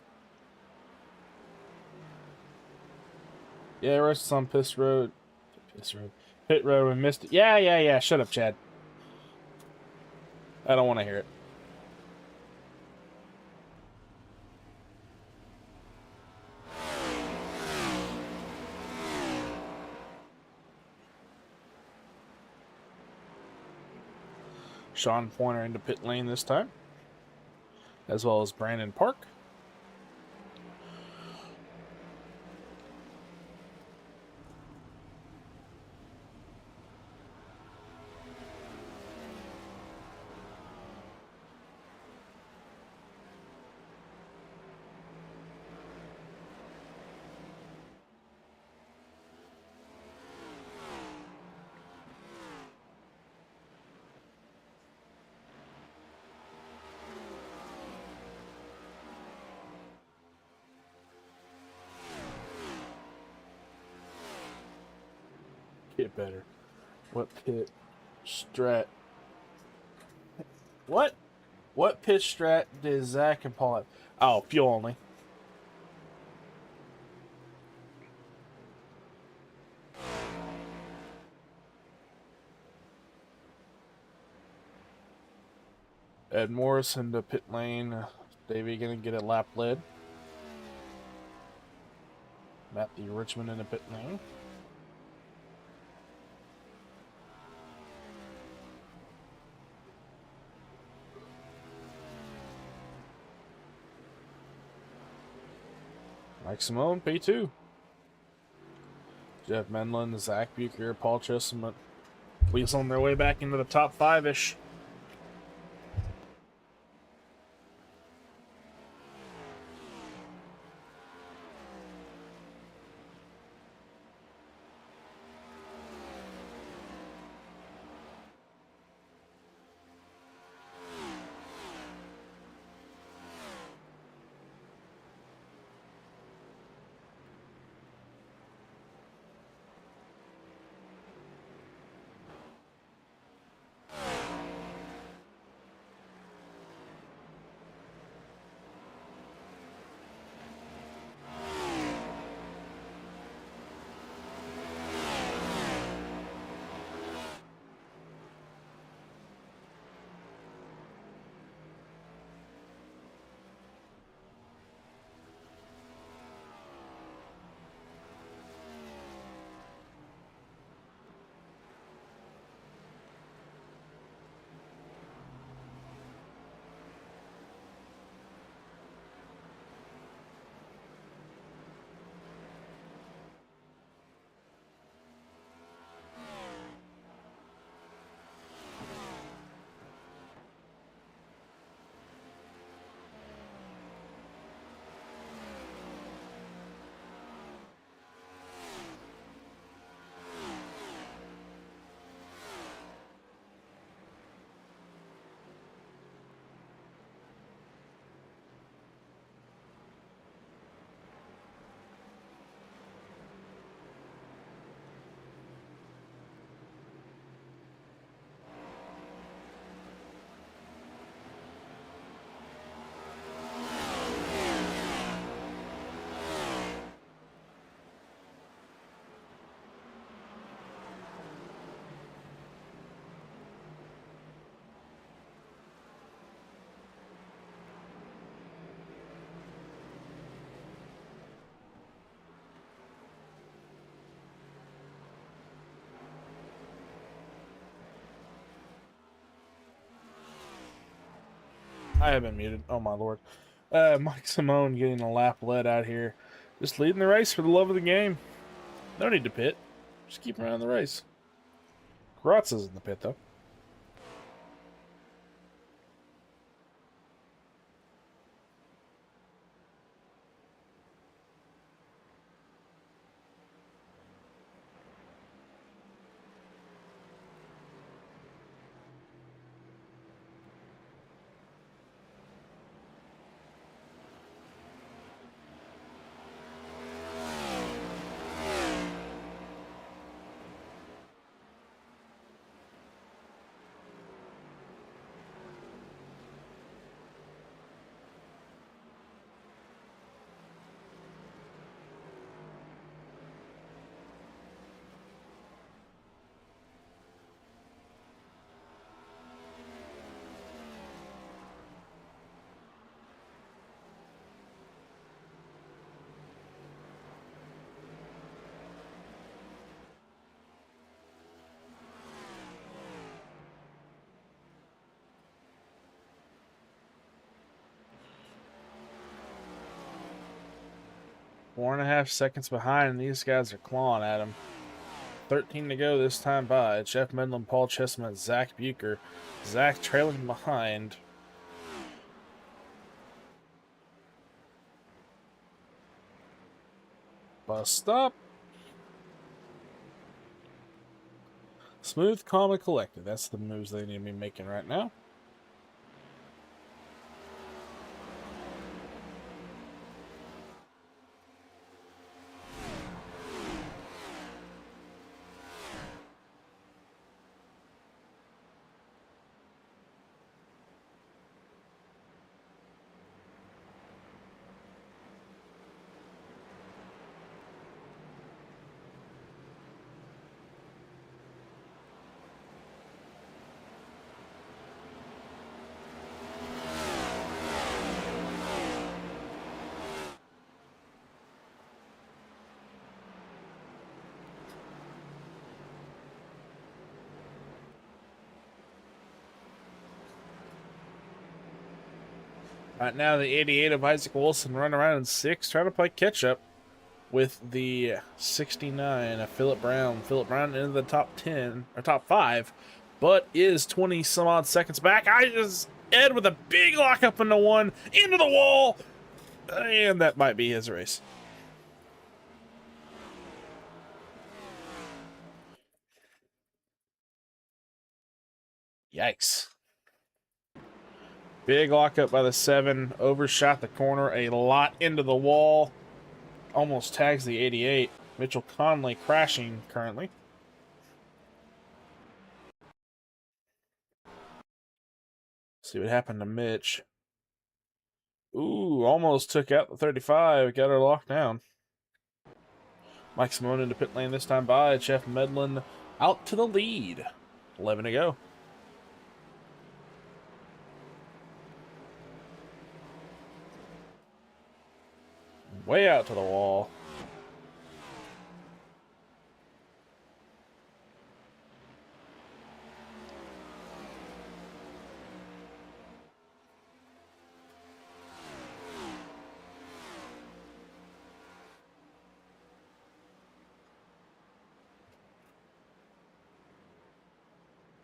Yeah, rest on pit road. Pit road and missed it. Yeah. Shut up, Chad. I don't want to hear it. Sean Pointer into pit lane this time, as well as Brandon Park. Get better. What pit? Strat. What? What pitch strat did Zach and Paul have? Oh, fuel only. Ed Morris into pit lane. Davey gonna get a lap led. Matthew Richmond in the pit lane. Mike Simone, P2. Jeff Menlin, Zach Bucher, Paul Chestnut, weaseling their way back into the top 5-ish. I have been muted. Oh my lord. Mike Simone getting a lap led out here. Just leading the race for the love of the game. No need to pit. Just keep around the race. Karatza's in the pit though. Four and a half seconds behind, and these guys are clawing at him. 13 to go this time by. Jeff Menlin, Paul Chestnut, Zach Bucher. Zach trailing behind. Bus stop. Smooth, calm, and collected. That's the moves they need to be making right now. Right now, the 88 of Isaac Wilson running around in 6th, trying to play catch-up with the 69 of Phillip Brown. Phillip Brown into the top 10, or top 5, but is 20-some-odd seconds back. Ed with a big lockup into 1, into the wall, and that might be his race. Yikes. Big lockup by the 7, overshot the corner a lot into the wall. Almost tags the 88. Mitchell Conley crashing currently. See what happened to Mitch. Ooh, almost took out the 35. Got her locked down. Mike Simone into pit lane this time by Jeff Medlin out to the lead. 11 to go. Way out to the wall.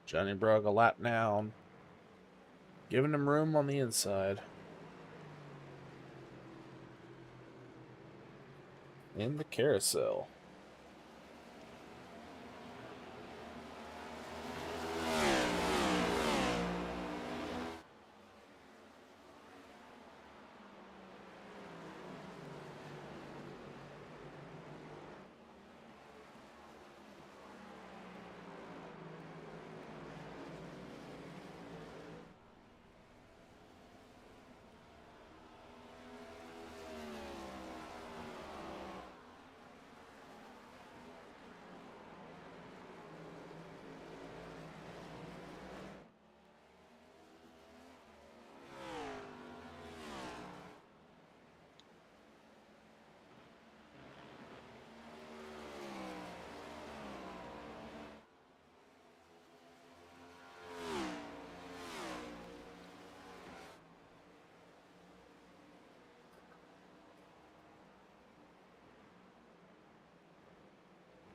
Johnny Brugg a lap down. Giving him room on the inside. In the carousel.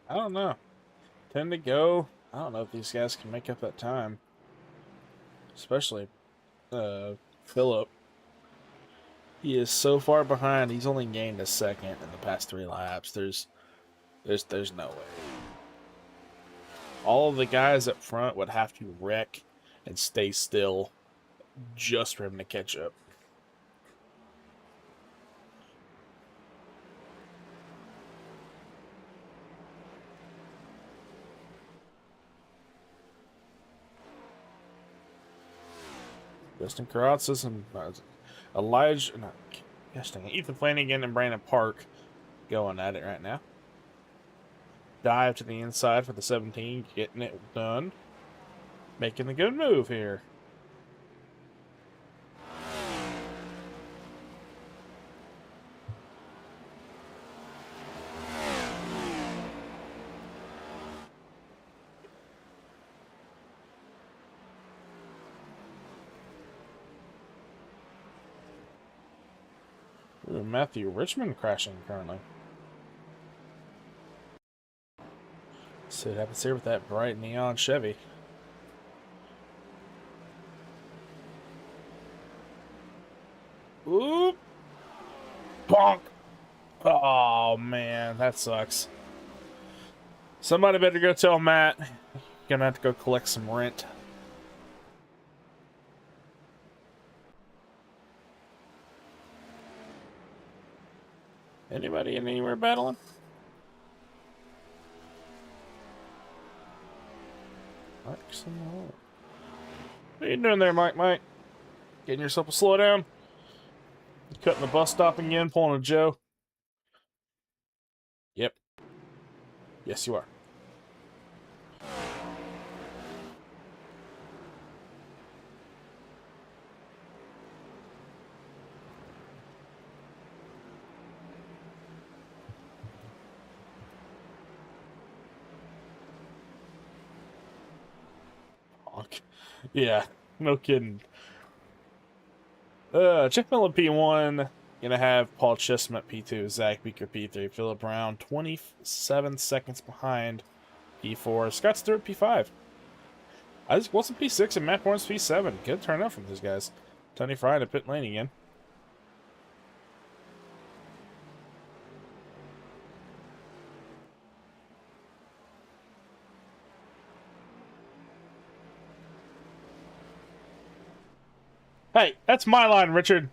I don't know. 10 to go. I don't know if these guys can make up that time. Especially Phillip. He is so far behind. He's only gained a second in the past 3 laps. There's no way. All of the guys up front would have to wreck and stay still just for him to catch up. Justin Carrazas and Ethan Flanagan and Brandon Park going at it right now. Dive to the inside for the 17, getting it done. Making a good move here. Ooh, Matthew Richmond crashing currently. See what happens here with that bright neon Chevy. Oop! Bonk! Oh, man, that sucks. Somebody better go tell Matt. Gonna have to go collect some rent. Anybody anywhere battling? What are you doing there, Mike? Getting yourself a slow down? You cutting the bus stop again, pulling a Joe? Yep. Yes, you are. Yeah, no kidding. Jeff Miller P1. Gonna have Paul Chestnut P2, Zach Beaker P3, Philip Brown 27 seconds behind P4, Scott Stewart P5. Isaac Wilson P6 and Matt Barnes P7. Good turnout from these guys. Tony Fry to pit lane again. Hey, that's my line, Richard.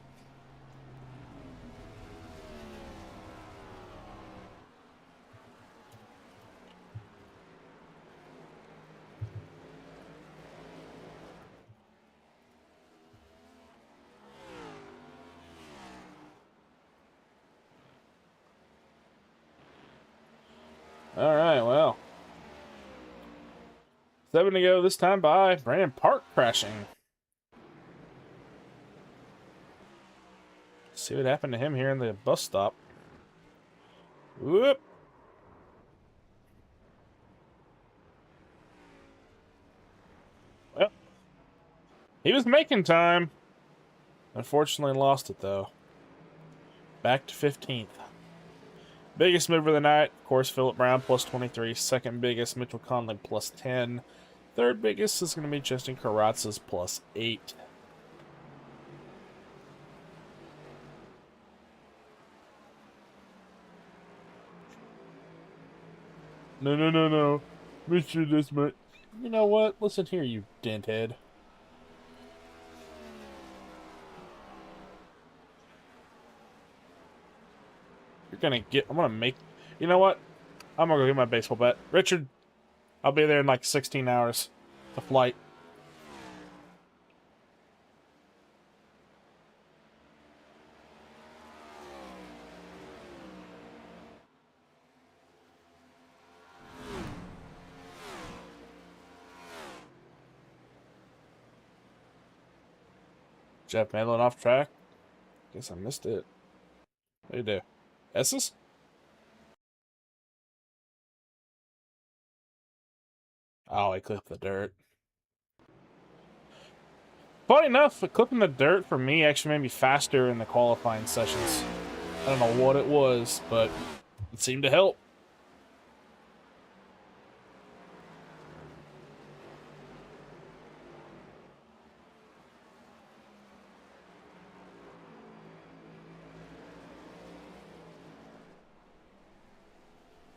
All right, well. 7 to go this time by Brandon Park crashing. See what happened to him here in the bus stop. Whoop. Well, he was making time. Unfortunately lost it, though. Back to 15th. Biggest mover of the night, of course, Philip Brown, plus 23. Second biggest, Mitchell Conley, plus 10. Third biggest is going to be Justin Carrazas, plus 8. No. Mr. This much. You know what? Listen here, you denthead. You're gonna get... I'm gonna make... You know what? I'm gonna go get my baseball bat. Richard, I'll be there in like 16 hours. The flight. Jeff Medlin off track. Guess I missed it. What do you do? S's? Oh, I clipped the dirt. Funny enough, clipping the dirt for me actually made me faster in the qualifying sessions. I don't know what it was, but it seemed to help.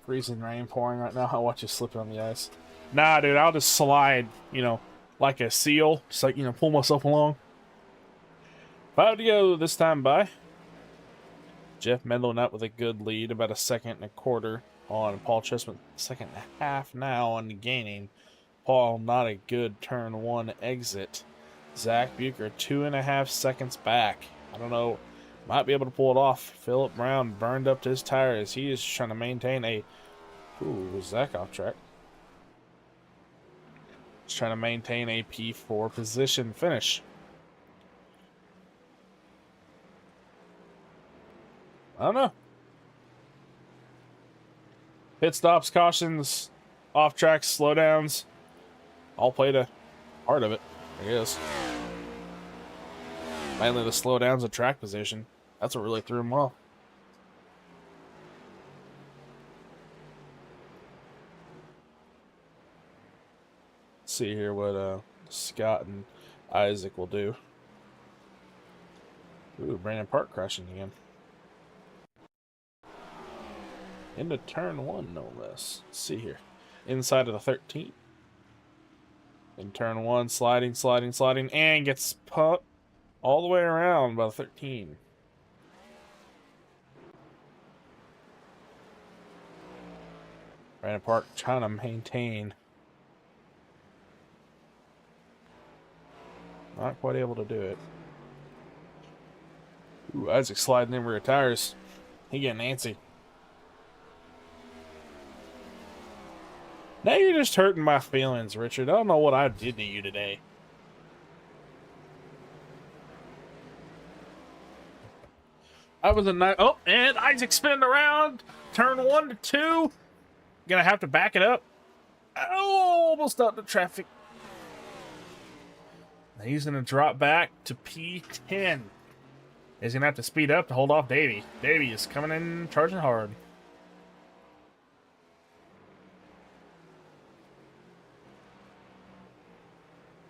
Freezing rain pouring right now. I'll watch you slip on the ice. Nah, dude, I'll just slide, you know, like a seal. Just like, you know, pull myself along. 5 to go this time by. Jeff Medlin up with a good lead, about a second and a quarter on Paul Chestnut. Second and a half now on gaining. Paul, not a good turn 1 exit. Zach Bucher, 2.5 seconds back. I don't know. Might be able to pull it off. Philip Brown burned up to his tires. He is trying to maintain a... Ooh, Zach off track. He's trying to maintain a P4 position finish. I don't know. Pit stops, cautions, off tracks, slowdowns. All played a part of it, I guess. Mainly the slowdowns and track position. That's what really threw him off. Let's see here what Scott and Isaac will do. Ooh, Brandon Park crashing again. Into turn 1, no less. Let's see here. Inside of the 13. In turn 1, sliding, and gets pumped all the way around by the 13. Brandon Park trying to maintain. Not quite able to do it. Ooh, Isaac sliding in rear tires. He getting antsy. Now you're just hurting my feelings, Richard. I don't know what I did to you today. I was a night. Oh, and Isaac spinning around. Turn 1 to 2. Gonna have to back it up. Oh, almost out the traffic. He's gonna drop back to P10. He's going to have to speed up to hold off Davey. Davey is coming in, charging hard.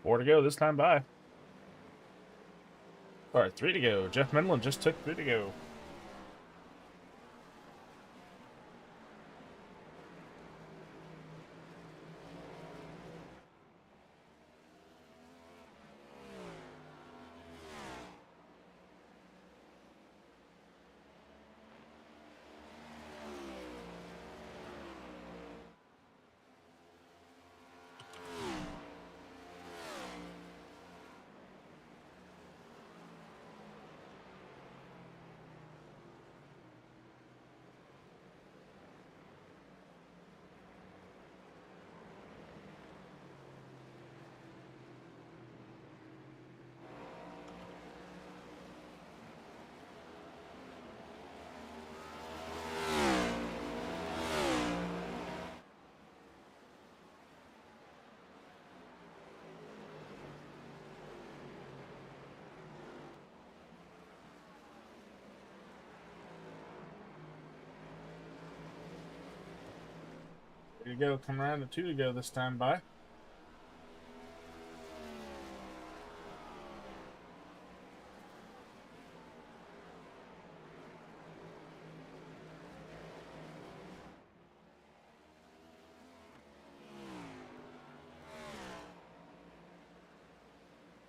Four to go this time by. All right, 3 to go. Jeff Menlin just took 3 to go. There you go. Come around to 2 to go this time by.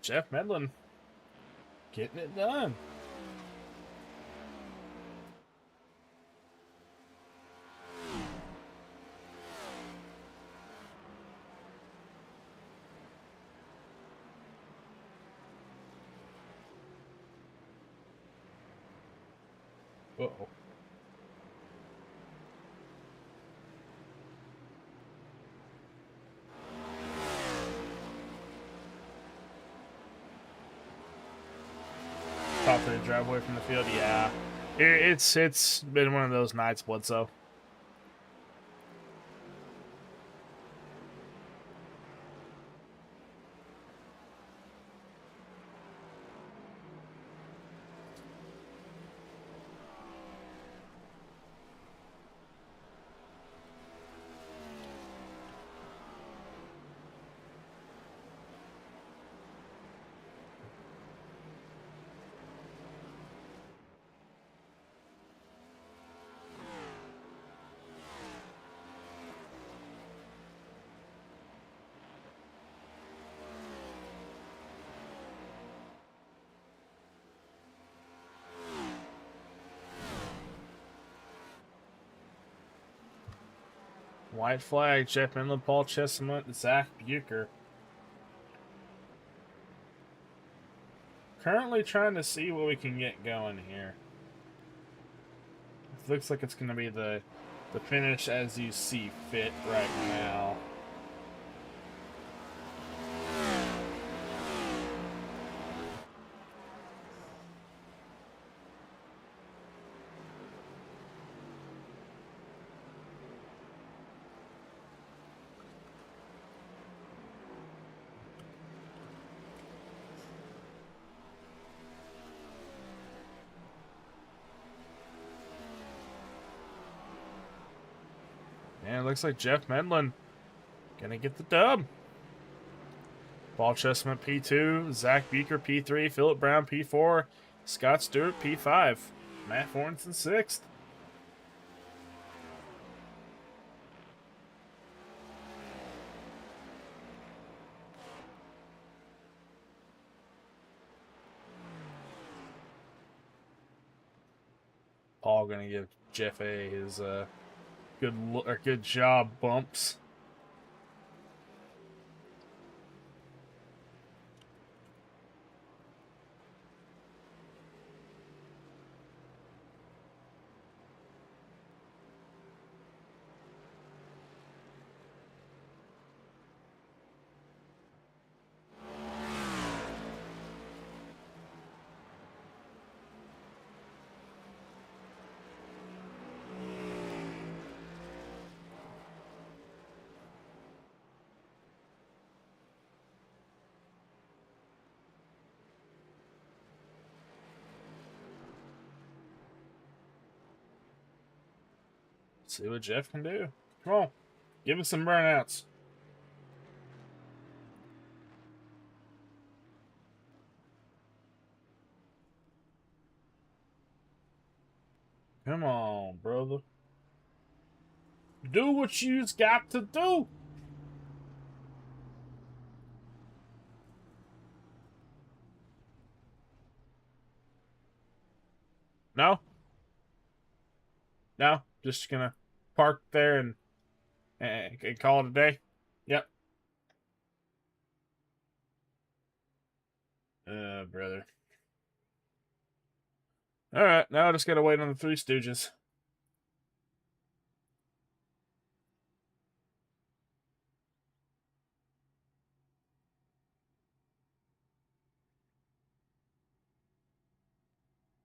Jeff Medlin getting it done. Uh-oh. Top of the driveway from the field, yeah. It's been one of those nights, Bledsoe. White flag, Jeff Menlin, Paul Chestnut, Zach Bucher. Currently trying to see what we can get going here. It looks like it's going to be the finish as you see fit right now. And it looks like Jeff Medlin gonna get the dub. Paul Chestnut P2, Zach Bucher P3, Phillip Brown P4, Scott Stewart P5, Matt Fornson 6th. Paul gonna give Jeff A his good job bumps. See what Jeff can do. Come on. Give us some burnouts. Come on, brother. Do what you's got to do. No? No? Just gonna park there and call it a day? Yep. Brother. Alright, now I just gotta wait on the Three Stooges.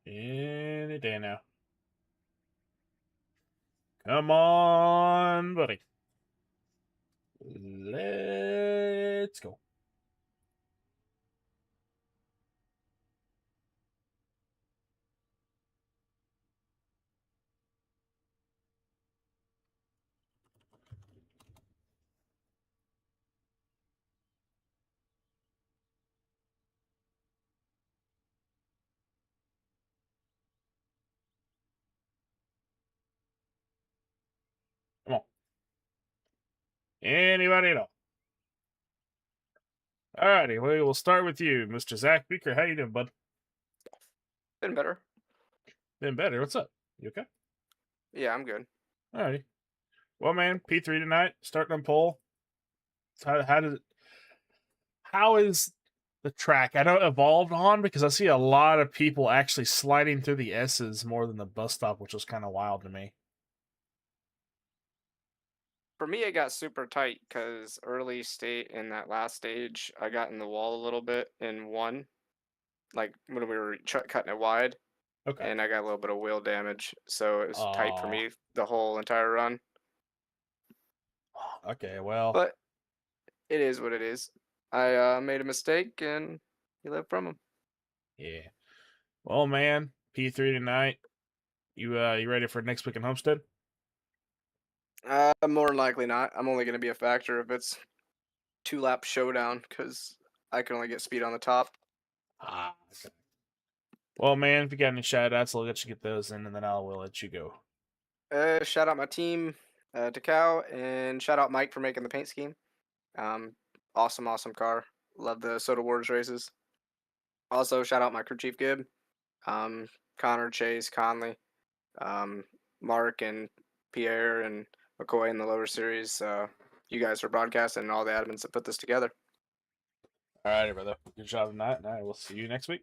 Any day now. Come on, buddy. Let's go. Come on. Anybody at all? Alrighty, we will start with you, Mr. Zach Beaker. How you doing, bud? Been better. Been better. What's up? You okay? Yeah, I'm good. Alrighty. Well, man, P3 tonight, starting on pole. How is the track? I know it evolved on because I see a lot of people actually sliding through the S's more than the bus stop, which was kind of wild to me. For me, it got super tight because early state in that last stage, I got in the wall a little bit in one, like when we were cutting it wide, Okay. and I got a little bit of wheel damage, so it was tight for me the whole entire run. Okay, well. But it is what it is. I made a mistake, and you live from them. Yeah. Well, man, P3 tonight. You ready for next week in Homestead? More than likely not. I'm only going to be a factor if it's 2-lap showdown because I can only get speed on the top. Okay. Well, man, if you got any shout outs, I'll let you get those in, and then will let you go. Shout out my team, Takao, and shout out Mike for making the paint scheme. Awesome car. Love the Soda Wars races. Also, shout out my crew chief Gibb, Connor, Chase, Conley, Mark, and Pierre, and McCoy in the lower series. You guys for broadcasting and all the admins that put this together. All right, brother. Good job tonight, and I will see you next week.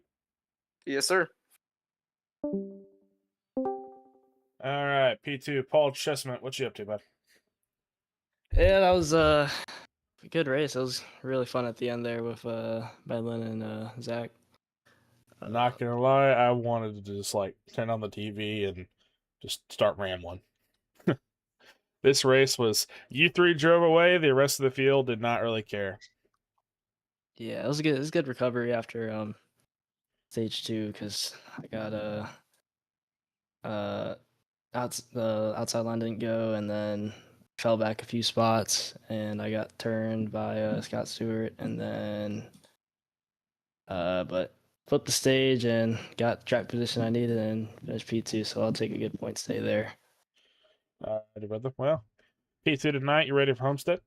Yes, sir. All right, P2, Paul Chessman, what you up to, bud? Yeah, that was a good race. It was really fun at the end there with Medlin and Zach. Not gonna lie, I wanted to just like turn on the TV and just start rambling. This race was you three drove away, the rest of the field did not really care. Yeah, it was good. It was good recovery after stage 2 because I got the outside line didn't go and then fell back a few spots and I got turned by Scott Stewart and then but flipped the stage and got the track position I needed and finished P2, so I'll take a good point stay there. Brother. Well, P2 tonight, you ready for Homestead?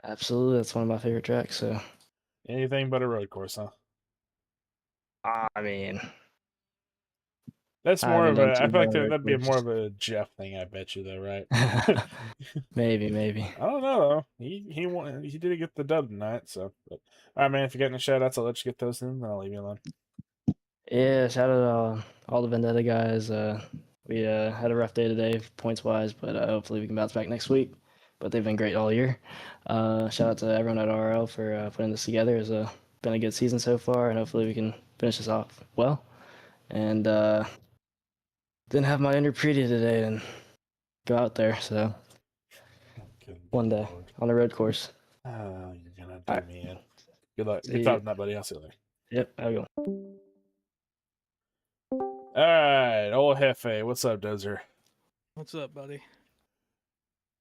Absolutely, that's one of my favorite tracks. So anything but a road course, huh? I mean, that's more of a. I feel like that'd be course. more of a Jeff thing. I bet you, though, right? maybe. I don't know though. He did get the dub tonight, so. But, all right, man. If you got any shout outs, I'll let you get those in. Then I'll leave you alone. Yeah, shout out to all the Vendetta guys. We had a rough day today, points wise, but hopefully we can bounce back next week. But they've been great all year. Shout out to everyone at RL for putting this together. It's been a good season so far, and hopefully we can finish this off well. And didn't have my interpredia today and go out there, so one day on the road course. Oh, you're gonna do me in. Good luck. See Good talking, buddy. I'll see you later. Yep, I'll go. All right, old Hefe. What's up, Dozer? What's up, buddy?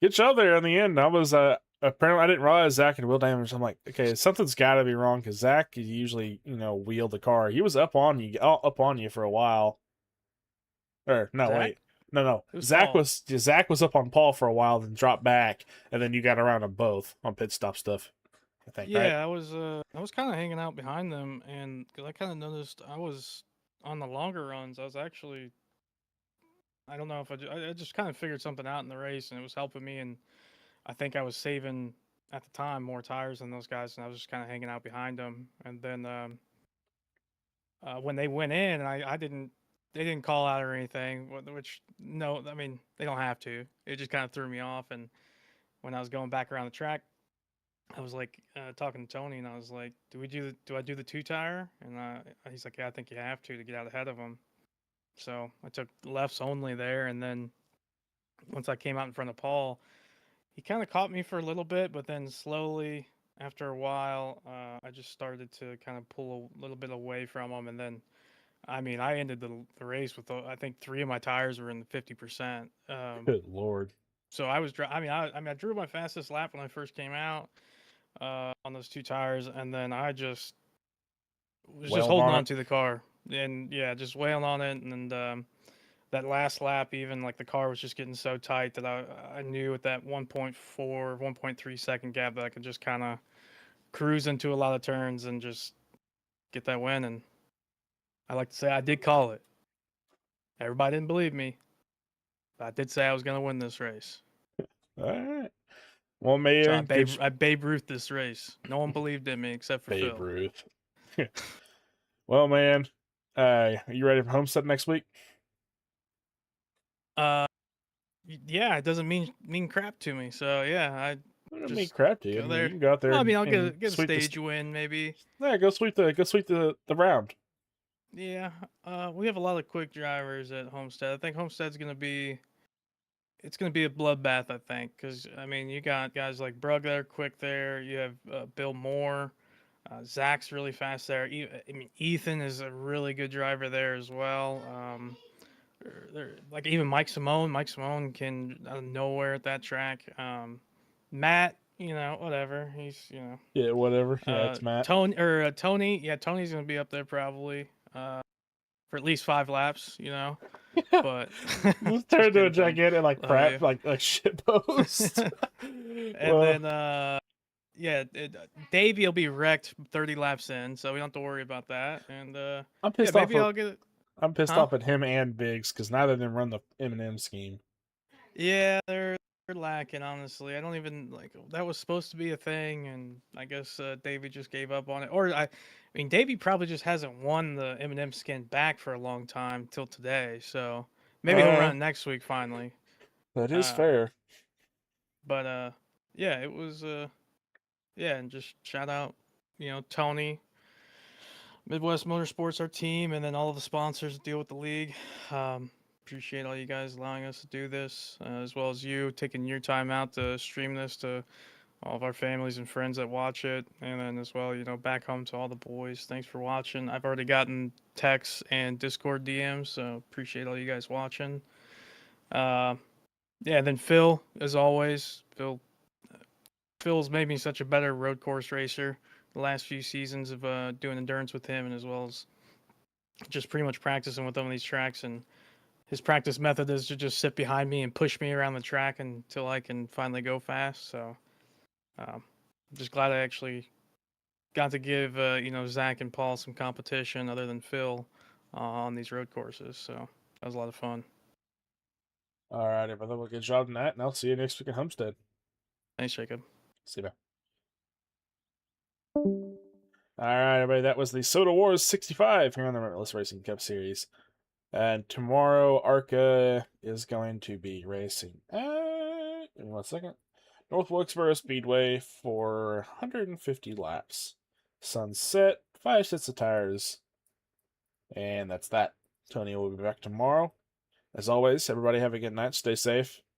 Good job there in the end. I was apparently I didn't realize Zach had wheel damage. I'm like, okay, something's got to be wrong because Zach usually wheel the car. He was up on you for a while. Or no, Zach? wait, no. Who's Zach Paul? was up on Paul for a while, then dropped back, and then you got around them both on pit stop stuff. I think, right? Yeah, I was kind of hanging out behind them, and because I kind of noticed I was on the longer runs. I was actually, I don't know if I just kind of figured something out in the race, and it was helping me. And I think I was saving at the time more tires than those guys, and I was just kind of hanging out behind them. And then when they went in, they didn't call out or anything, which no, I mean they don't have to. It just kind of threw me off. And when I was going back around the track, I was like talking to Tony, and I was like, do I do the 2-tire?" And he's like, "Yeah, I think you have to get out ahead of him." So I took lefts only there, and then once I came out in front of Paul, he kind of caught me for a little bit, but then slowly, after a while, I just started to kind of pull a little bit away from him, and then, I mean, I ended the race with I think 3 of my tires were in the 50%. Good Lord. So I was, I drew my fastest lap when I first came out on those 2 tires, and then I just was just Wailed holding on on it? to the car, and yeah, just wailing on it, and that last lap, even like the car was just getting so tight that I knew with that 1.4, 1.3 second gap that I could just kind of cruise into a lot of turns and just get that win. And I like to say I did call it. Everybody didn't believe me, but I did say I was going to win this race. All right. Well, So man, I Babe Ruth this race. No one believed in me except for Babe Phil. Ruth. Well, man, you ready for Homestead next week? Yeah, it doesn't mean crap to me. So yeah, I don't mean just crap to you. go I mean, there. you can go out there. Well, I mean, I'll and get a sweep stage win maybe. Yeah, go sweep the round. Yeah, we have a lot of quick drivers at Homestead. I think Homestead's gonna be a bloodbath. I think because I mean you got guys like Brug that are quick there. You have Bill Moore, Zach's really fast there. I mean Ethan is a really good driver there as well. Like even Mike Simone. Mike Simone can out of nowhere at that track. Matt, whatever. He's Yeah, whatever. Yeah, it's Matt. Tony. Yeah, Tony's gonna be up there probably for at least 5 laps. But Let's just turn into a kidding, Tony. gigantic Love crap you. like shit post. And then yeah, Davey will be wrecked 30 laps in, so we don't have to worry about that. And I'm yeah, pissed off. maybe I'll get it. I'm pissed Huh? off at him and Biggs because neither of them run the M&M scheme. Yeah, they're lacking, honestly. I don't even like that was supposed to be a thing, and I guess Davey just gave up on it. Or I mean, Davey probably just hasn't won the M&M skin back for a long time till today. So maybe he'll run it next week finally. That is fair. But yeah, it was yeah, and just shout out, Tony, Midwest Motorsports, our team, and then all of the sponsors that deal with the league. Appreciate all you guys allowing us to do this, as well as you taking your time out to stream this to all of our families and friends that watch it, and then as well, back home to all the boys. Thanks for watching. I've already gotten texts and Discord DMs, so appreciate all you guys watching. Yeah, and then Phil, as always, Phil's made me such a better road course racer the last few seasons of doing endurance with him, and as well as just pretty much practicing with him on these tracks. And his practice method is to just sit behind me and push me around the track until I can finally go fast. So I'm just glad I actually got to give Zach and Paul some competition other than Phil on these road courses. So that was a lot of fun. All right, everybody. Well, good job on that, and I'll see you next week at Homestead. Thanks, Jacob. See you. All right, everybody. That was the Soda Wars 65 here on the Relentless Racing Cup Series. And tomorrow, ARCA is going to be racing at, give me 1 second, North Wilkesboro Speedway for 150 laps. Sunset, 5 sets of tires. And that's that. Tony will be back tomorrow. As always, everybody have a good night. Stay safe.